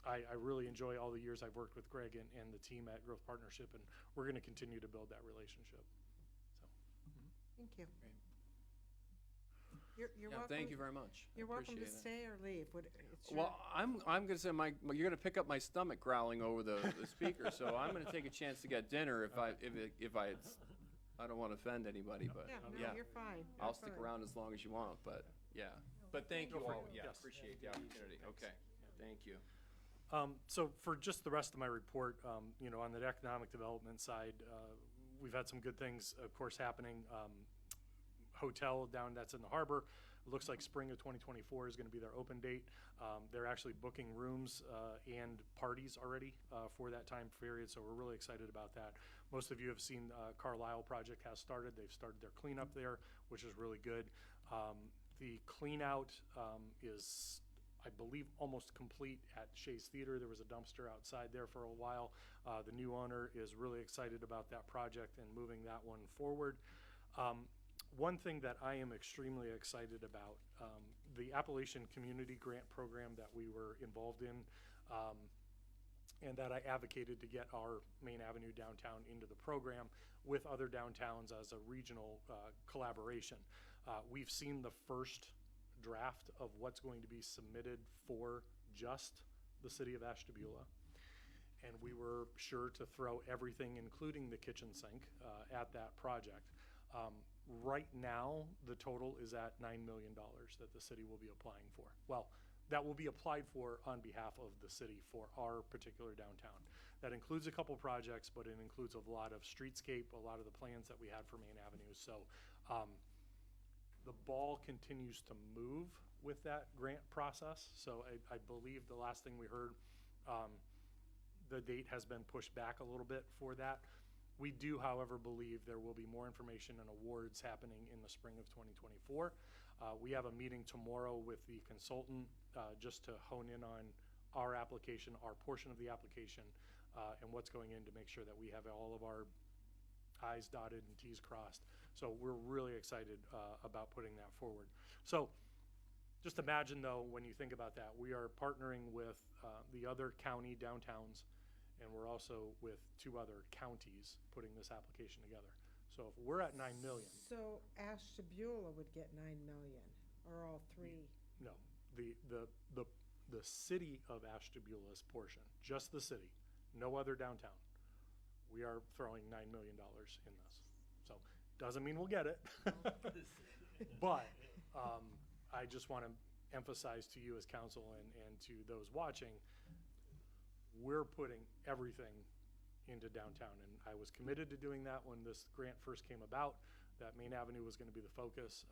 I really enjoy all the years I've worked with Greg and the team at Growth Partnership, and we're going to continue to build that relationship. So, Thank you. Great. You're Yeah, welcome. thank you very much. You're welcome to Appreciate it. stay or leave. It's your- Well, I'm going to say you're going to pick up my stomach growling over the speaker, so I'm going to take a chance to get dinner if I don't want to offend anybody, but Yeah, no, you're fine. I'll You're stick fine. around as long as you want, but yeah. But thank you Go for all. it. Yeah, Yes. appreciate the opportunity. Okay, thank you. So for just the rest of my report, on the economic development side, we've had some good things, of course, happening. Hotel down that's in the harbor. It looks like spring of 2024 is going to be their open date. They're actually booking rooms and parties already for that time period, so we're really excited about that. Most of you have seen Carlisle project has started. They've started their cleanup there, which is really good. The clean out is, I believe, almost complete at Shays Theater. There was a dumpster outside there for a while. The new owner is really excited about that project and moving that one forward. One thing that I am extremely excited about, the Appalachian Community Grant Program that we were involved in, and that I advocated to get our Main Avenue downtown into the program with other downtowns as a regional collaboration. We've seen the first draft of what's going to be submitted for just the city of Ashtabula. And we were sure to throw everything, including the kitchen sink, at that project. Right now, the total is at $9 million that the city will be applying for. Well, that will be applied for on behalf of the city for our particular downtown. That includes a couple projects, but it includes a lot of streetscape, a lot of the plans that we had for Main Avenue. So The ball continues to move with that grant process. So I believe the last thing we heard, the date has been pushed back a little bit for that. We do, however, believe there will be more information and awards happening in the spring of 2024. We have a meeting tomorrow with the consultant just to hone in on our application, our portion of the application, and what's going in to make sure that we have all of our I's dotted and T's crossed. So we're really excited about putting that forward. So just imagine, though, when you think about that, we are partnering with the other county downtowns, and we're also with 2 other counties putting this application together. So if we're at 9 million. So Ashtabula would get 9 million, or all 3? No, the city of Ashtabula's portion, just the city, no other downtown. We are throwing $9 million in this. So doesn't mean we'll get it. But I just want to emphasize to you as council and to those watching, we're putting everything into downtown. And I was committed to doing that when this grant first came about, that Main Avenue was going to be the focus.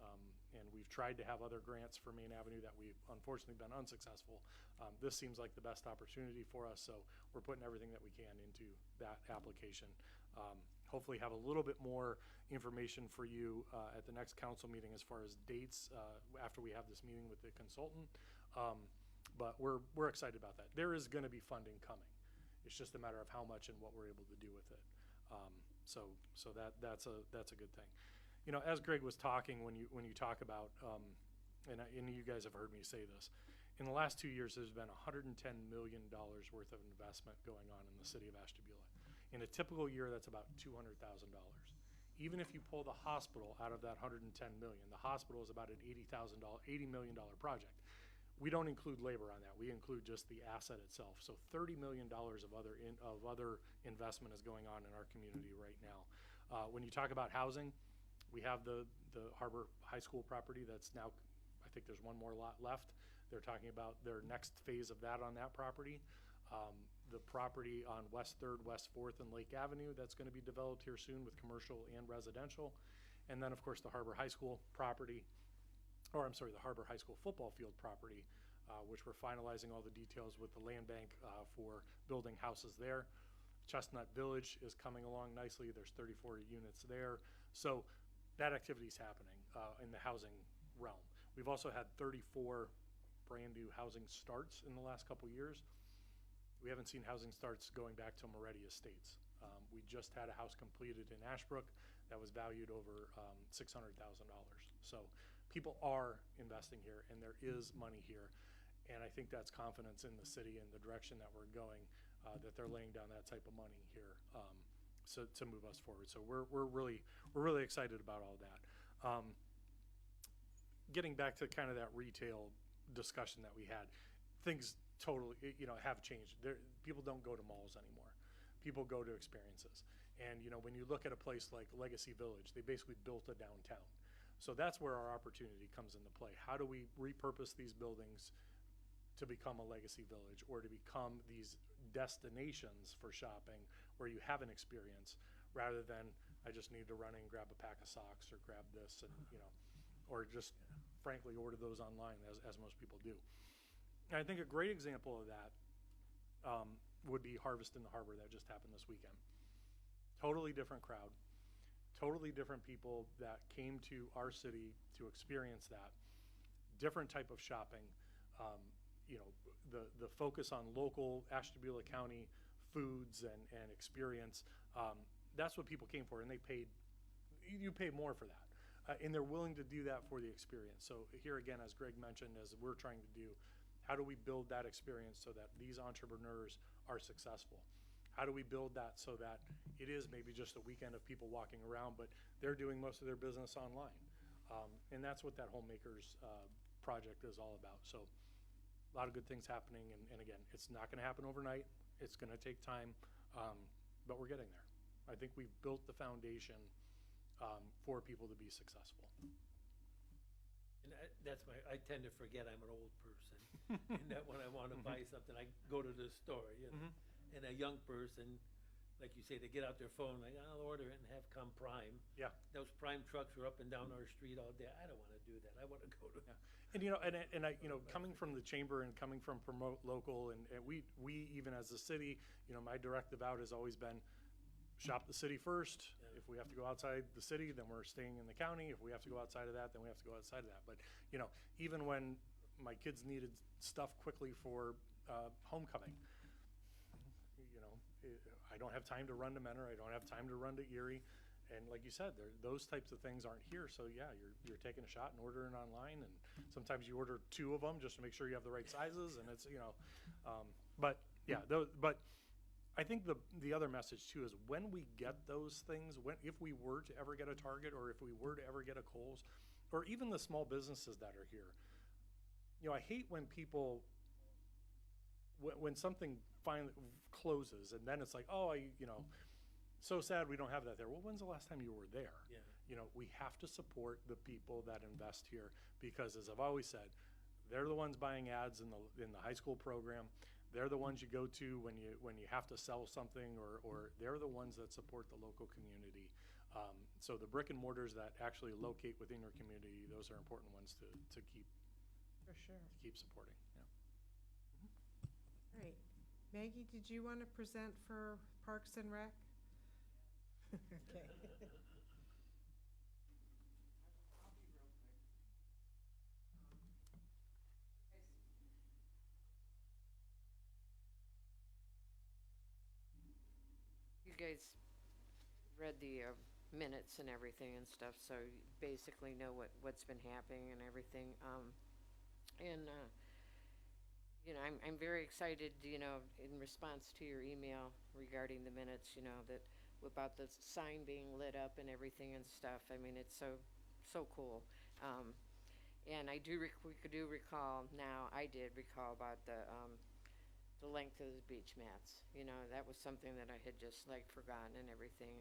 And we've tried to have other grants for Main Avenue that we've unfortunately been unsuccessful. This seems like the best opportunity for us, so we're putting everything that we can into that application. Hopefully have a little bit more information for you at the next council meeting as far as dates after we have this meeting with the consultant. But we're excited about that. There is going to be funding coming. It's just a matter of how much and what we're able to do with it. So that's a good thing. You know, as Greg was talking, when you talk about, and you guys have heard me say this, in the last 2 years, there's been $110 million worth of investment going on in the city of Ashtabula. In a typical year, that's about $200,000. Even if you pull the hospital out of that $110 million, the hospital is about an $80 million project. We don't include labor on that. We include just the asset itself. So $30 million of other investment is going on in our community right now. When you talk about housing, we have the Harbor High School property that's now, I think there's one more lot left. They're talking about their next phase of that on that property. The property on West 3rd, West 4th, and Lake Avenue that's going to be developed here soon with commercial and residential. And then, of course, the Harbor High School property, or I'm sorry, the Harbor High School football field property, which we're finalizing all the details with the land bank for building houses there. Chestnut Village is coming along nicely. There's 34 units there. So that activity is happening in the housing realm. We've also had 34 brand new housing starts in the last couple years. We haven't seen housing starts going back to Moretti Estates. We just had a house completed in Ashbrook that was valued over $600,000. So people are investing here, and there is money here. And I think that's confidence in the city and the direction that we're going, that they're laying down that type of money here to move us forward. So we're really excited about all that. Getting back to kind of that retail discussion that we had, things totally, have changed. People don't go to malls anymore. People go to experiences. And, when you look at a place like Legacy Village, they basically built a downtown. So that's where our opportunity comes into play. How do we repurpose these buildings to become a legacy village, or to become these destinations for shopping where you have an experience, rather than I just need to run in and grab a pack of socks or grab this, and, or just frankly order those online as most people do. And I think a great example of that would be Harvest in the Harbor that just happened this weekend. Totally different crowd, totally different people that came to our city to experience that. Different type of shopping. The focus on local Ashtabula County foods and experience. That's what people came for, and you pay more for that. And they're willing to do that for the experience. So here again, as Greg mentioned, as we're trying to do, how do we build that experience so that these entrepreneurs are successful? How do we build that so that it is maybe just a weekend of people walking around, but they're doing most of their business online? And that's what that Homemakers project is all about. So a lot of good things happening. And again, it's not going to happen overnight. It's going to take time, but we're getting there. I think we've built the foundation for people to be successful. And I tend to forget I'm an old person, and that when I want to buy something, I go to the store, and a young person, like you say, they get out their phone, like, I'll order it and have come Prime. Yeah. Those Prime trucks are up and down our street all day. I don't want to do that. I want to go to. And, I, coming from the chamber and coming from Promote Local, and we even as a city, my directive out has always been, shop the city first. Yeah. If we have to go outside the city, then we're staying in the county. If we have to go outside of that, then we have to go outside of that. But, even when my kids needed stuff quickly for homecoming, I don't have time to run to Mentor. I don't have time to run to Erie. And like you said, those types of things aren't here. So yeah, you're taking a shot and ordering online, and sometimes you order 2 of them just to make sure you have the right sizes. And it's but yeah, but I think the other message too is when we get those things, if we were to ever get a Target, or if we were to ever get a Kohl's, or even the small businesses that are here, I hate when people when something finally closes and then it's like, oh, so sad we don't have that there. Well, when's the last time you were there? Yeah. We have to support the people that invest here, because as I've always said, they're the ones buying ads in the high school program. They're the ones you go to when you have to sell something, or they're the ones that support the local community. So the brick and mortars that actually locate within your community, those are important ones to keep For sure. supporting. Yeah. Great. Maggie, did you want to present for Parks and Rec? Okay. You guys read the minutes and everything and stuff, so you basically know what's been happening and everything. I'm very excited, in response to your email regarding the minutes, that about the sign being lit up and everything and stuff. I mean, it's so cool. And I do recall now. I did recall about the length of the beach mats. That was something that I had just forgotten and everything.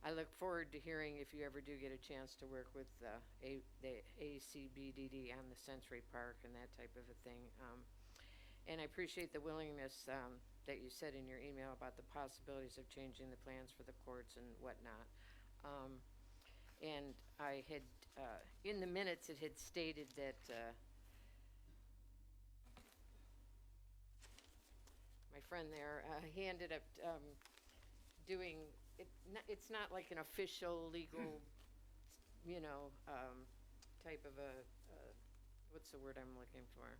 I look forward to hearing if you ever do get a chance to work with the ACBDD on the Sensory Park and that type of a thing. And I appreciate the willingness that you said in your email about the possibilities of changing the plans for the courts and whatnot. And I had, in the minutes, it had stated that my friend there, he ended up doing, it's not like an official legal, type of a, what's the word I'm looking for?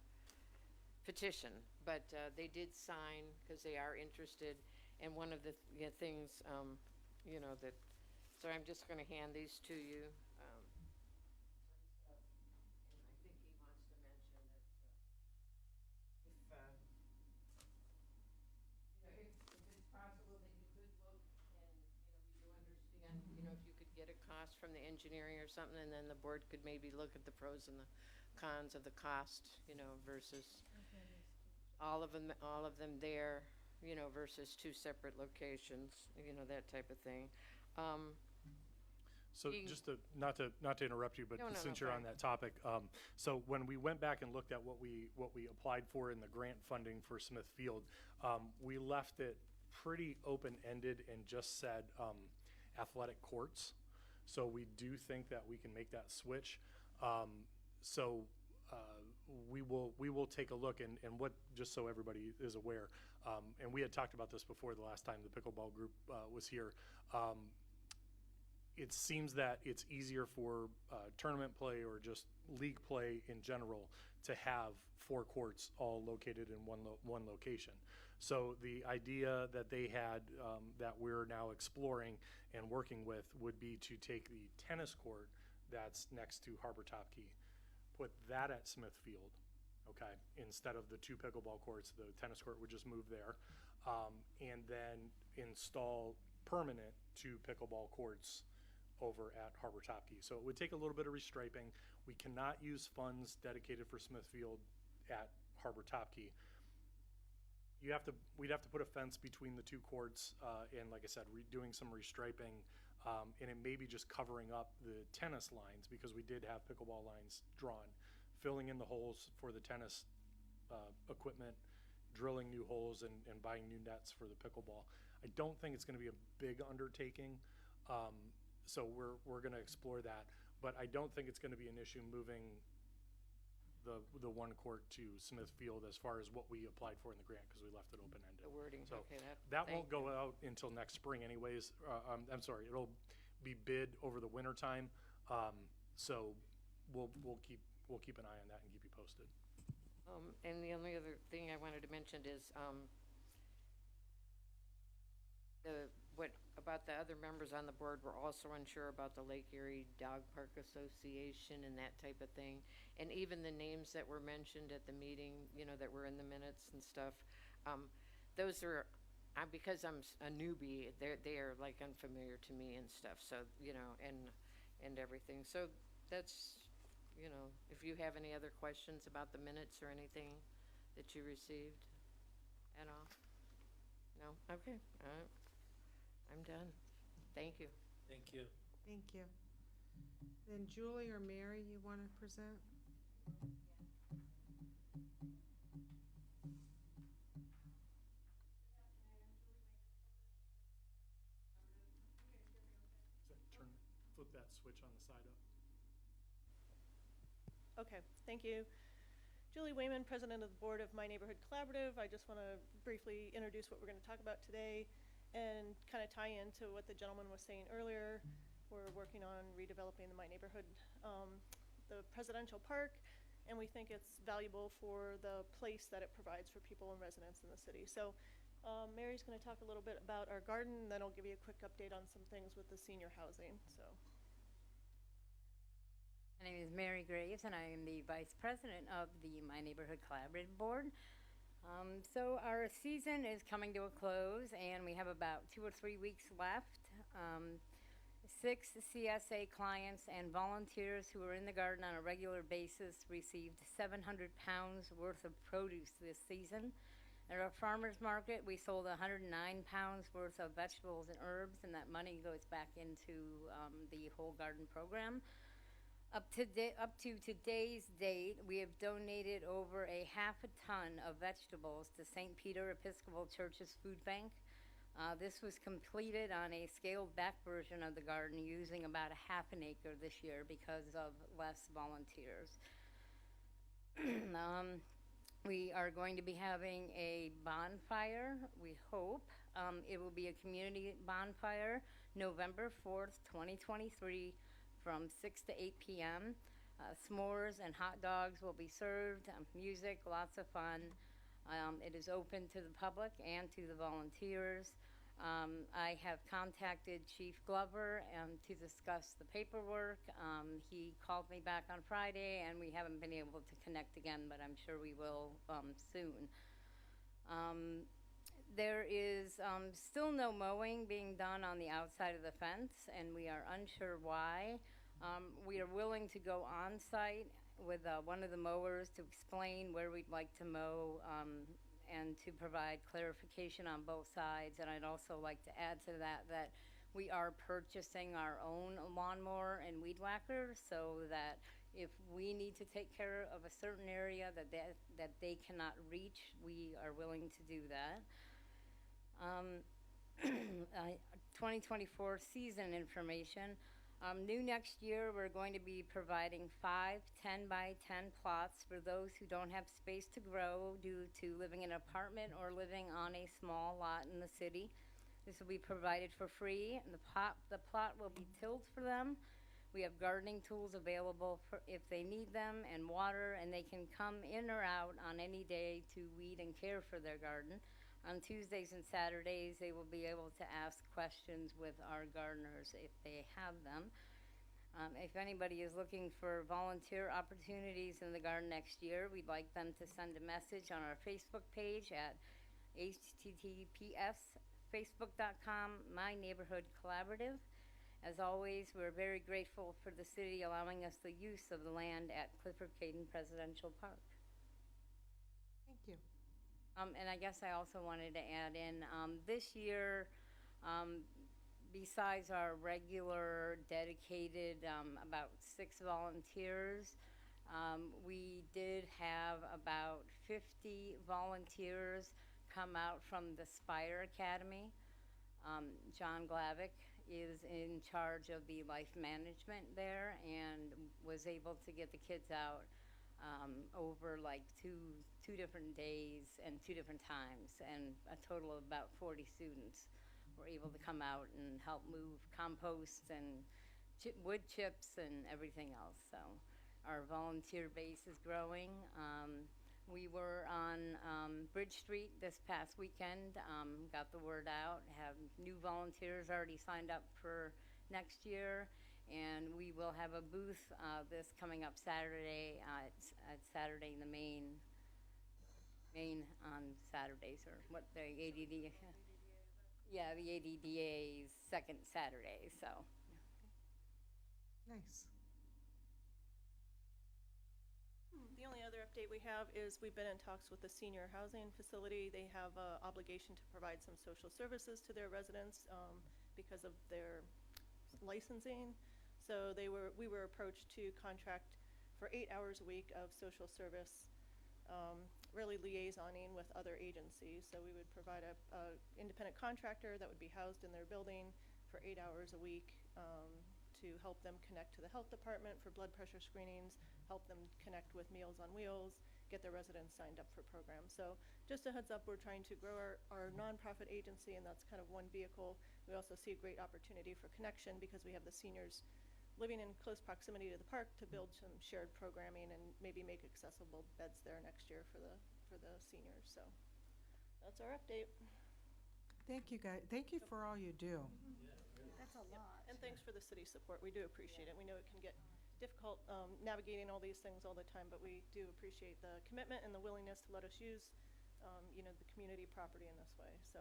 Petition, but they did sign because they are interested. And one of the things, that, so I'm just going to hand these to you. And I think he wants to mention that if it's possible that you could look, and we do understand, if you could get a cost from the engineering or something, and then the board could maybe look at the pros and the cons of the cost, versus all of them there, versus 2 separate locations, that type of thing. So just not to interrupt you, but No, since you're on that topic, so when we went back and looked at what we applied for in the grant funding for Smith Field, we left it pretty open-ended and just said athletic courts. So we do think that we can make that switch. We will take a look, and what, just so everybody is aware, and we had talked about this before the last time the pickleball group was here. It seems that it's easier for tournament play or just league play in general to have 4 courts all located in one location. So the idea that they had, that we're now exploring and working with, would be to take the tennis court that's next to Harbor Top Key, put that at Smith Field, okay? Instead of the 2 pickleball courts, the tennis court would just move there, and then install permanent 2 pickleball courts over at Harbor Top Key. So it would take a little bit of restriping. We cannot use funds dedicated for Smith Field at Harbor Top Key. We'd have to put a fence between the 2 courts, and like I said, doing some restriping, and it may be just covering up the tennis lines, because we did have pickleball lines drawn, filling in the holes for the tennis equipment, drilling new holes, and buying new nets for the pickleball. I don't think it's going to be a big undertaking. So we're going to explore that, but I don't think it's going to be an issue moving the one court to Smithfield as far as what we applied for in the grant, because we left it open-ended. The wording, So okay, that thank won't go out until next spring anyways. I'm sorry, it'll be bid over the winter time. So we'll keep an eye on that and keep you posted. And the only other thing I wanted to mention is, what about the other members on the board were also unsure about the Lake Erie Dog Park Association and that type of thing. And even the names that were mentioned at the meeting, that were in the minutes and stuff, those are, because I'm a newbie, they are like unfamiliar to me and stuff. So, and everything. So that's, if you have any other questions about the minutes or anything that you received at all? No? Okay, all right. I'm done. Thank you. Thank you. Thank you. Then Julie or Mary, you want to present? Flip that switch on the side up. Okay, thank you. Julie Wayman, President of the Board of My Neighborhood Collaborative. I just want to briefly introduce what we're going to talk about today and kind of tie into what the gentleman was saying earlier. We're working on redeveloping the My Neighborhood, the presidential park, and we think it's valuable for the place that it provides for people and residents in the city. So Mary's going to talk a little bit about our garden, and then I'll give you a quick update on some things with the senior housing. So. My name is Mary Graves, and I am the Vice President of the My Neighborhood Collaborative Board. So our season is coming to a close, and we have about 2 or 3 weeks left. 6 CSA clients and volunteers who are in the garden on a regular basis received 700 pounds worth of produce this season. At our farmers market, we sold 109 pounds worth of vegetables and herbs, and that money goes back into the whole garden program. Up to today's date, we have donated over a ½ ton of vegetables to St. Peter Episcopal Church's food bank. This was completed on a scaled back version of the garden using about a ½ an acre this year because of less volunteers. We are going to be having a bonfire, we hope. It will be a community bonfire November 4th, 2023. From 6 to 8 p.m. S'mores and hot dogs will be served, music, lots of fun. It is open to the public and to the volunteers. I have contacted Chief Glover to discuss the paperwork. He called me back on Friday, and we haven't been able to connect again, but I'm sure we will soon. There is still no mowing being done on the outside of the fence, and we are unsure why. We are willing to go on site with one of the mowers to explain where we'd like to mow and to provide clarification on both sides. And I'd also like to add to that we are purchasing our own lawnmower and weed whacker, so that if we need to take care of a certain area that they cannot reach, we are willing to do that. 2024 season information. New next year, we're going to be providing 5 10-by-10 plots for those who don't have space to grow due to living in an apartment or living on a small lot in the city. This will be provided for free, and the plot will be tilled for them. We have gardening tools available for if they need them, and water, and they can come in or out on any day to weed and care for their garden. On Tuesdays and Saturdays, they will be able to ask questions with our gardeners if they have them. If anybody is looking for volunteer opportunities in the garden next year, we'd like them to send a message on our Facebook page at https://facebook.com/myneighborhoodcollaborative. As always, we're very grateful for the city allowing us the use of the land at Clifford Caden Presidential Park. Thank you. And I guess I also wanted to add in, this year, besides our regular dedicated about 6 volunteers, we did have about 50 volunteers come out from the Spire Academy. John Glavick is in charge of the life management there and was able to get the kids out over like two different days and 2 different times, and a total of about 40 students were able to come out and help move compost and wood chips and everything else. So our volunteer base is growing. We were on Bridge Street this past weekend, got the word out, have new volunteers already signed up for next year, and we will have a booth this coming up Saturday. It's Saturday in the Main on Saturdays, or what, the ADD? Yeah, the ADDA's second Saturday, so. Nice. The only other update we have is we've been in talks with the senior housing facility. They have an obligation to provide some social services to their residents because of their licensing. So we were approached to contract for 8 hours a week of social service, really liaisoning with other agencies. So we would provide a independent contractor that would be housed in their building for 8 hours a week to help them connect to the health department for blood pressure screenings, help them connect with Meals on Wheels, get their residents signed up for programs. So just a heads up, we're trying to grow our nonprofit agency, and that's kind of one vehicle. We also see a great opportunity for connection because we have the seniors living in close proximity to the park to build some shared programming and maybe make accessible beds there next year for the seniors. So that's our update. Thank you, guys. Thank you for all you do. That's a lot. And thanks for the city's support. We do appreciate it. We know it can get difficult navigating all these things all the time, but we do appreciate the commitment and the willingness to let us use, the community property in this way. So.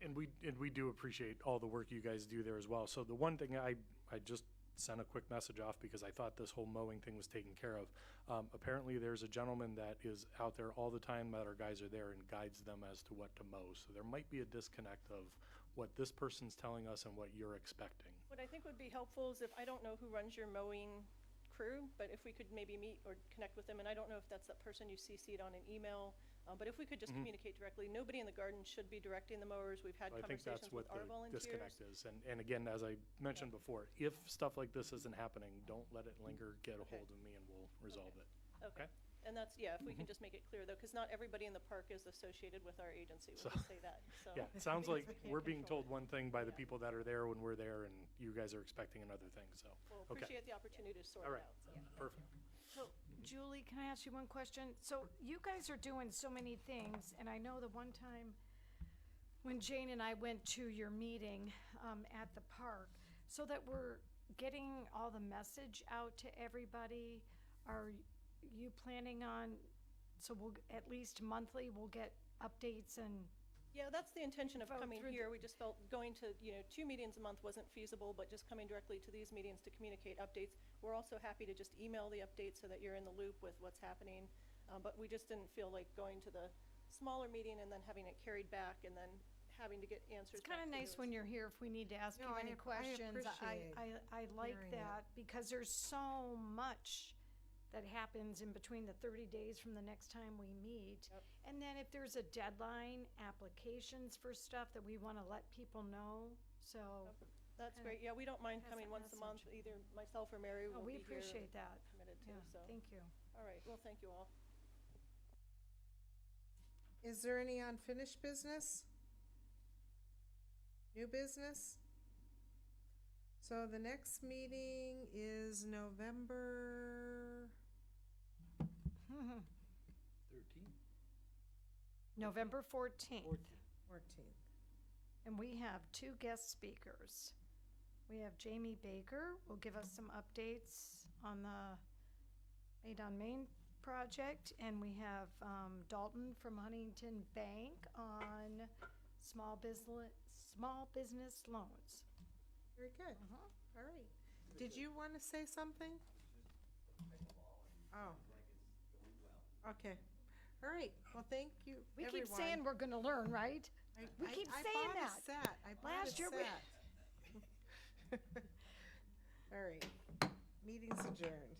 And we do appreciate all the work you guys do there as well. So the one thing I just sent a quick message off because I thought this whole mowing thing was taken care of. Apparently there's a gentleman that is out there all the time that our guys are there and guides them as to what to mow. So there might be a disconnect of what this person's telling us and what you're expecting. What I think would be helpful is if, I don't know who runs your mowing crew, but if we could maybe meet or connect with them, and I don't know if that's that person you CC'd on an email, but if we could just communicate directly. Nobody in the garden should be directing the mowers. We've had I think that's conversations what with our the volunteers. disconnect is. And again, as I mentioned before, if stuff like this isn't happening, don't let it linger. Get a hold of me and we'll resolve it. Okay. And that's, yeah, if we can just make it clear though, because not everybody in the park is associated with our agency when we say that, so. Yeah, it sounds like we can't we're being control told one thing by the people that are there when we're there, and you guys are expecting another thing, so. We'll Okay. appreciate the opportunity to sort All it right. out, so. Perfect. So, Julie, can I ask you one question? So you guys are doing so many things, and I know the one time when Jane and I went to your meeting at the park, so that we're getting all the message out to everybody, are you planning on, so we'll, at least monthly, we'll get updates and, Yeah, that's the intention of Vote coming through here. We just felt going to, 2 meetings a month wasn't feasible, but just coming directly to these meetings to communicate updates. We're also happy to just email the updates so that you're in the loop with what's happening. But we just didn't feel like going to the smaller meeting and then having it carried back and then having to get answers. it's kind of back to nice you. when you're here if we need to ask No, you I any ap- I questions. appreciate I like hearing it. that because there's so much that happens in between the 30 days from the next time we meet. Yep. And then if there's a deadline, applications for stuff that we want to let people know, so. That's kinda great. Yeah, we don't mind pass coming that once a month. message. Either myself or Mary Oh, will we be here. appreciate that. Committed to, Yeah, so. thank you. All right, well, thank you all. Is there any unfinished business? New business? So the next meeting is November, 13? November 14th. 14th. And we have 2 guest speakers. We have Jamie Baker will give us some updates on the Made on Main project, and we have Dalton from Huntington Bank on small business loans. Very good. All right. Did you want to say something? Oh. Okay. All right. Well, thank you, We everyone. keep saying we're gonna learn, right? we keep saying I bought that. a set. I bought Last a year set. All right. Meeting's adjourned.